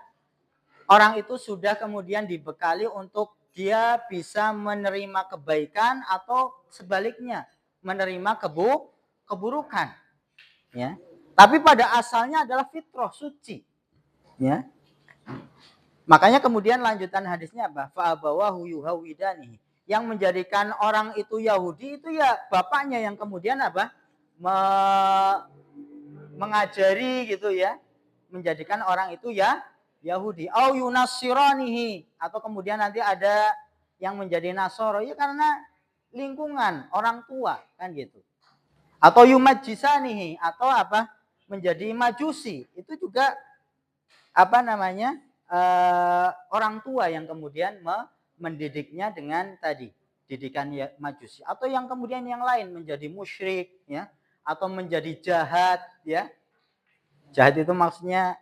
orang itu sudah kemudian dibekali untuk dia bisa menerima kebaikan atau sebaliknya menerima keburukan, ya. Tapi pada asalnya adalah fitrah, suci, ya. Makanya kemudian lanjutan hadisnya apa? Fa'abawahu yuhawidani. Yang menjadikan orang itu Yahudi itu ya bapaknya yang kemudian mengajari gitu ya, menjadikan orang itu ya Yahudi. Au yunassiranihi, atau kemudian nanti ada yang menjadi Nasoro ya karena lingkungan orang tua kan gitu. Atau yumajjisanihi, atau menjadi majusi. Itu juga orang tua yang kemudian mendidiknya dengan tadi didikan majusi, atau yang kemudian yang lain menjadi musyrik, ya, atau menjadi jahat, ya. Jahat itu maksudnya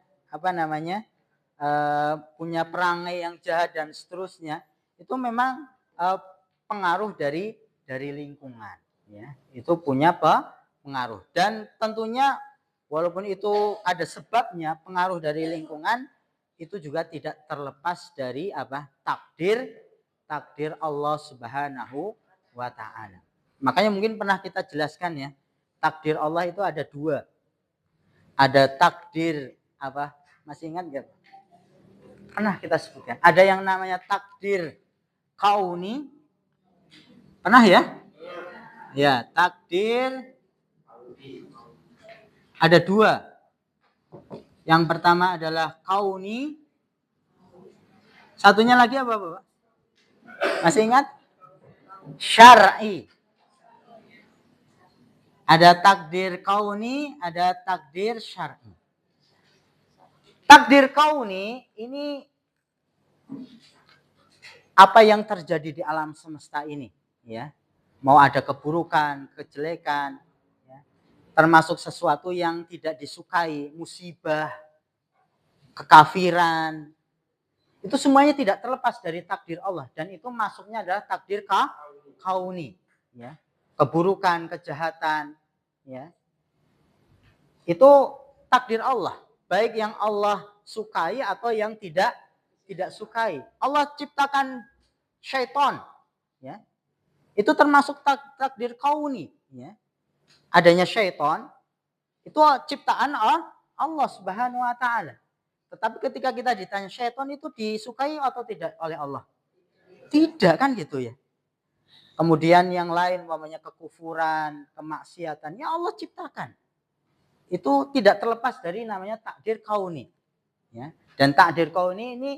punya perangai yang jahat dan seterusnya. Itu memang pengaruh dari lingkungan, ya. Itu punya pengaruh, dan tentunya walaupun itu ada sebabnya, pengaruh dari lingkungan itu juga tidak terlepas dari takdir Allah Subhanahu wa taala. Makanya mungkin pernah kita jelaskan ya, takdir Allah itu ada dua. Ada takdir masih ingat enggak? Pernah kita sebutkan. Ada yang namanya takdir kauni. Pernah ya? Ya, takdir ada dua. Yang pertama adalah kauni. Satunya lagi apa, Bapak? Masih ingat? Syar'i. Ada takdir kauni, ada takdir syar'i. Takdir kauni ini apa yang terjadi di alam semesta ini, ya. Mau ada keburukan, kejelekan, ya, termasuk sesuatu yang tidak disukai, musibah, kekafiran, itu semuanya tidak terlepas dari takdir Allah, dan itu masuknya adalah takdir kauni, ya. Keburukan, kejahatan, ya, itu takdir Allah, baik yang Allah sukai atau yang tidak sukai. Allah ciptakan syaitan, ya. Itu termasuk takdir kauni, ya. Adanya syaitan itu ciptaan Allah Subhanahu wa taala. Tetapi ketika kita ditanya syaitan itu disukai atau tidak oleh Allah? Tidak kan gitu ya. Kemudian yang lain umpamanya kekufuran, kemaksiatan, ya Allah ciptakan. Itu tidak terlepas dari namanya takdir kauni, ya. Dan takdir kauni ini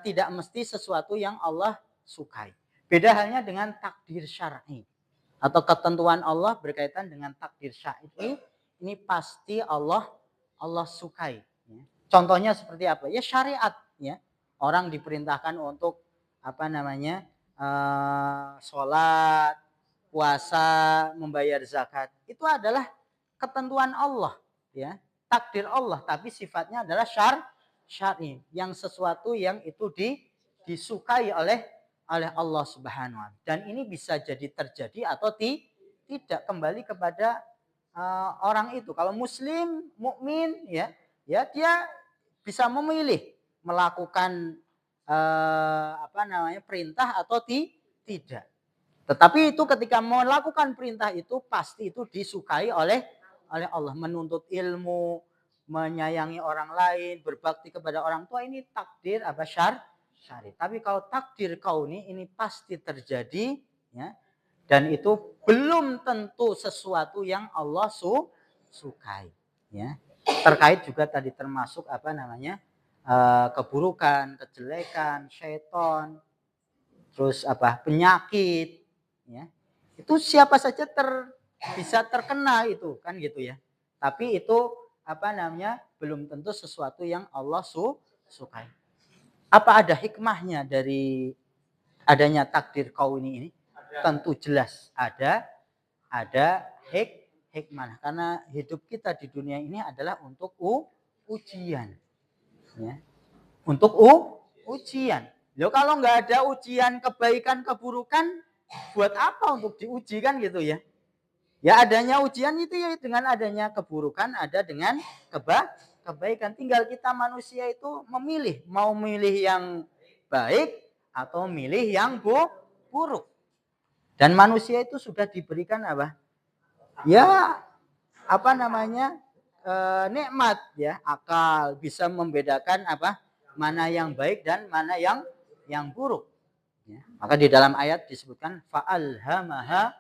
tidak mesti sesuatu yang Allah sukai. Beda halnya dengan takdir syar'i atau ketentuan Allah berkaitan dengan takdir syar'i, ini pasti Allah sukai, ya. Contohnya seperti apa? Ya syariat, ya. Orang diperintahkan untuk apa namanya? Sholat, puasa, membayar zakat. Itu adalah ketentuan Allah, ya. Takdir Allah, tapi sifatnya adalah syar'i, yang sesuatu yang itu disukai oleh Allah Subhanahu wa taala. Dan ini bisa jadi terjadi atau tidak, kembali kepada orang itu. Kalau muslim, mukmin, ya dia bisa memilih melakukan perintah atau tidak. Tetapi itu ketika melakukan perintah itu pasti itu disukai oleh Allah. Menuntut ilmu, menyayangi orang lain, berbakti kepada orang tua, ini takdir syar'i. Tapi kalau takdir kauni ini pasti terjadi, ya. Dan itu belum tentu sesuatu yang Allah sukai, ya. Terkait juga tadi termasuk keburukan, kejelekan, syaitan, terus penyakit, ya. Itu siapa saja bisa terkena itu kan gitu ya. Tapi itu belum tentu sesuatu yang Allah sukai. Apa ada hikmahnya dari adanya takdir kauni ini? Tentu jelas ada hikmah, karena hidup kita di dunia ini adalah untuk ujian, ya. Untuk ujian. Loh, kalau nggak ada ujian kebaikan keburukan, buat apa untuk diuji kan gitu ya? Ya adanya ujian itu ya dengan adanya keburukan, ada dengan kebaikan. Tinggal kita manusia itu memilih, mau milih yang baik atau milih yang buruk. Dan manusia itu sudah diberikan apa? Ya nikmat, ya, akal, bisa membedakan mana yang baik dan mana yang buruk, ya. Maka di dalam ayat disebutkan fa'alhamaha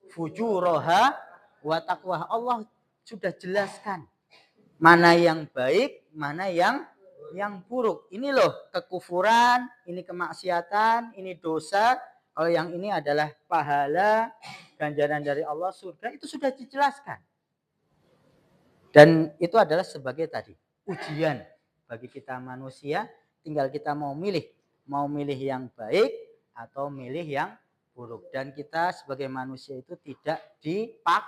fujuraha wa taqwa. Allah sudah jelaskan mana yang baik, mana yang buruk. Ini loh kekufuran, ini kemaksiatan, ini dosa. Kalau yang ini adalah pahala, ganjaran dari Allah, surga, itu sudah dijelaskan. Dan itu adalah sebagai tadi ujian bagi kita manusia, tinggal kita mau milih yang baik atau milih yang buruk. Dan kita sebagai manusia itu tidak dipaksa.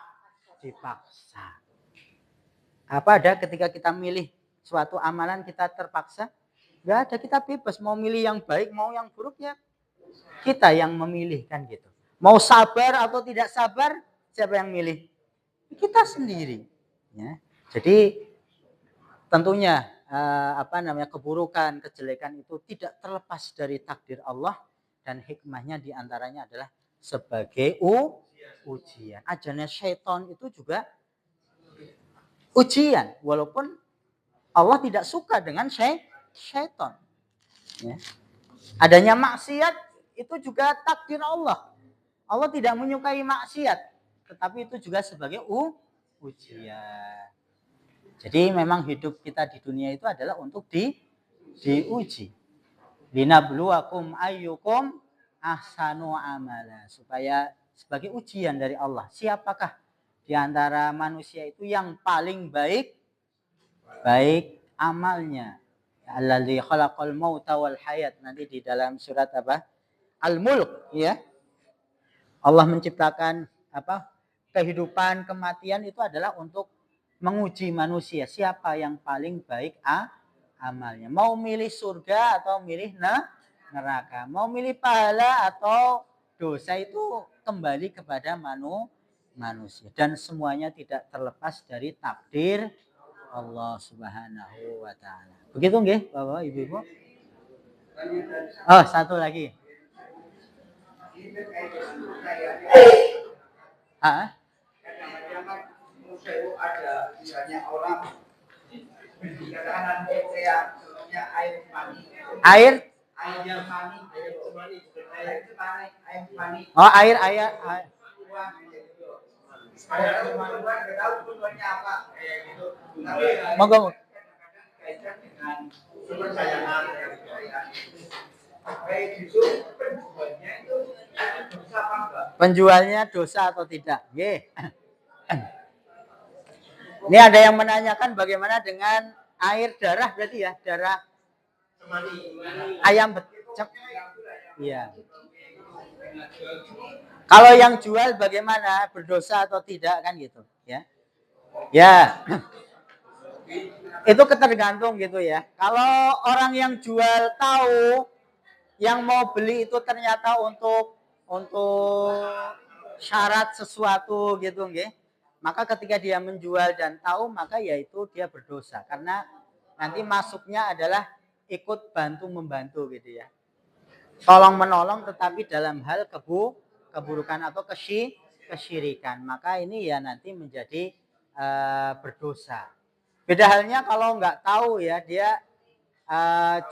Apa ada ketika kita milih suatu amalan kita terpaksa? Enggak ada, kita bebas mau milih yang baik mau yang buruk, ya kita yang memilih kan gitu. Mau sabar atau tidak sabar, siapa yang milih? Kita sendiri, ya. Jadi tentunya keburukan, kejelekan itu tidak terlepas dari takdir Allah, dan hikmahnya diantaranya adalah sebagai ujian. Ajalnya syaitan itu juga ujian, walaupun Allah tidak suka dengan syaitan, ya. Adanya maksiat itu juga takdir Allah. Allah tidak menyukai maksiat, tetapi itu juga sebagai ujian. Jadi memang hidup kita di dunia itu adalah untuk diuji. Linabluwakum ayyukum ahsanu amala, supaya sebagai ujian dari Allah, siapakah di antara manusia itu yang paling baik amalnya. Alladzi khalaqal mauta wal hayat, nanti di dalam surat Al-Mulk, ya. Allah menciptakan kehidupan, kematian itu adalah untuk menguji manusia, siapa yang paling baik amalnya. Mau milih surga atau milih neraka, mau milih pahala atau dosa, itu kembali kepada manusia. Dan semuanya tidak terlepas dari takdir Allah Subhanahu wa taala. Begitu nggih, Bapak Ibu? Oh, satu lagi. Ah, ada misalnya orang dikatakan kayak air mani. Air? Air mani, air mani. Oh, air. Monggo. Penjualnya dosa atau tidak? Nggih. Ini ada yang menanyakan bagaimana dengan air darah berarti ya, darah ayam becek. Iya. Kalau yang jual bagaimana, berdosa atau tidak kan gitu, ya. Ya. Itu ketergantung gitu ya. Kalau orang yang jual tahu yang mau beli itu ternyata untuk syarat sesuatu gitu nggih. Maka ketika dia menjual dan tahu maka yaitu dia berdosa karena nanti masuknya adalah ikut bantu membantu gitu ya. Tolong menolong tetapi dalam hal keburukan atau kesyirikan. Maka ini ya nanti menjadi berdosa. Beda halnya kalau nggak tahu ya dia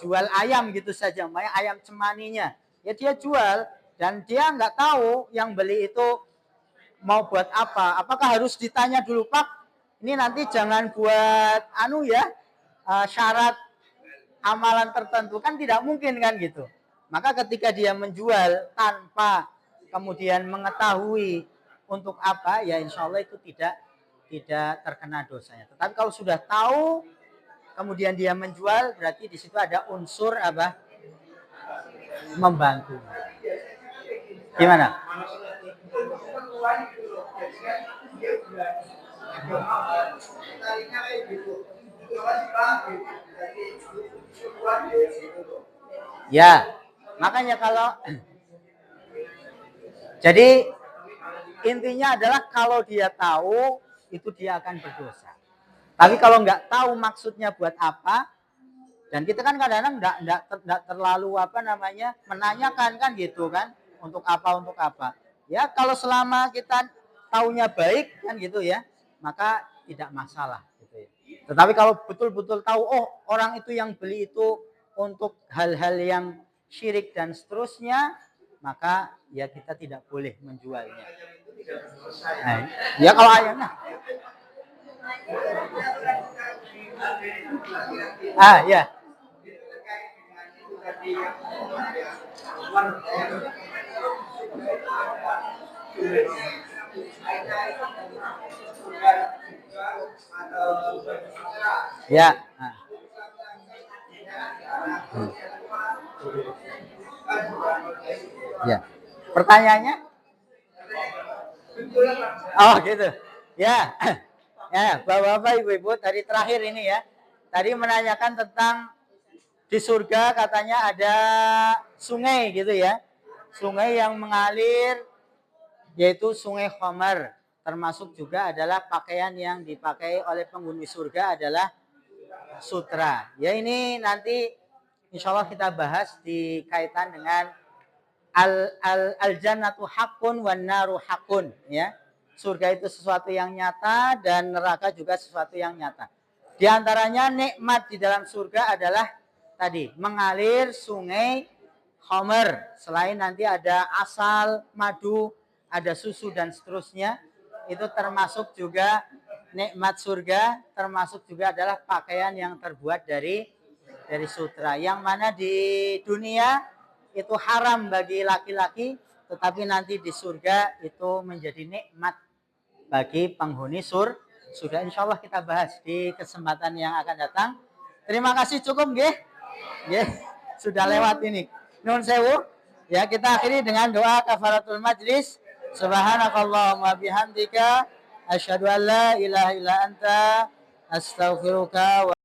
jual ayam gitu saja, makanya ayam cemaninya. Ya dia jual dan dia nggak tahu yang beli itu mau buat apa. Apakah harus ditanya dulu, Pak? Ini nanti jangan buat syarat amalan tertentu kan tidak mungkin kan gitu. Maka ketika dia menjual tanpa kemudian mengetahui untuk apa, ya insya Allah itu tidak terkena dosanya. Tetapi kalau sudah tahu kemudian dia menjual, berarti di situ ada unsur apa? Membantu. Gimana? Ya, makanya kalau jadi intinya adalah kalau dia tahu itu dia akan berdosa. Tapi kalau nggak tahu maksudnya buat apa, dan kita kan kadang-kadang nggak terlalu menanyakan kan gitu kan, untuk apa. Ya kalau selama kita taunya baik kan gitu ya, maka tidak masalah gitu ya. Tetapi kalau betul-betul tahu orang itu yang beli itu untuk hal-hal yang syirik dan seterusnya, maka ya kita tidak boleh menjualnya. Nah, ya kalau ayamnya. Ya. Ya. Ya. Pertanyaannya? Oh, gitu. Ya. Ya, Bapak-bapak, Ibu-ibu, tadi terakhir ini ya. Tadi menanyakan tentang di surga katanya ada sungai gitu ya. Sungai yang mengalir yaitu sungai Khamar. Termasuk juga adalah pakaian yang dipakai oleh penghuni surga adalah sutra. Ya ini nanti insya Allah kita bahas di kaitan dengan al-jannatu haqqun wan naru haqqun ya. Surga itu sesuatu yang nyata dan neraka juga sesuatu yang nyata. Di antaranya nikmat di dalam surga adalah tadi mengalir sungai Khamar. Selain nanti ada asal, madu, ada susu dan seterusnya. Itu termasuk juga nikmat surga, termasuk juga adalah pakaian yang terbuat dari sutra. Yang mana di dunia itu haram bagi laki-laki, tetapi nanti di surga itu menjadi nikmat bagi penghuni surga. Insya Allah kita bahas di kesempatan yang akan datang. Terima kasih, cukup nggih. Nggih, sudah lewat ini. Nun sewu. Ya, kita akhiri dengan doa kafaratul majlis. Subhanakallahumma bihamdika asyhadu an la ilaha illa anta astaghfiruka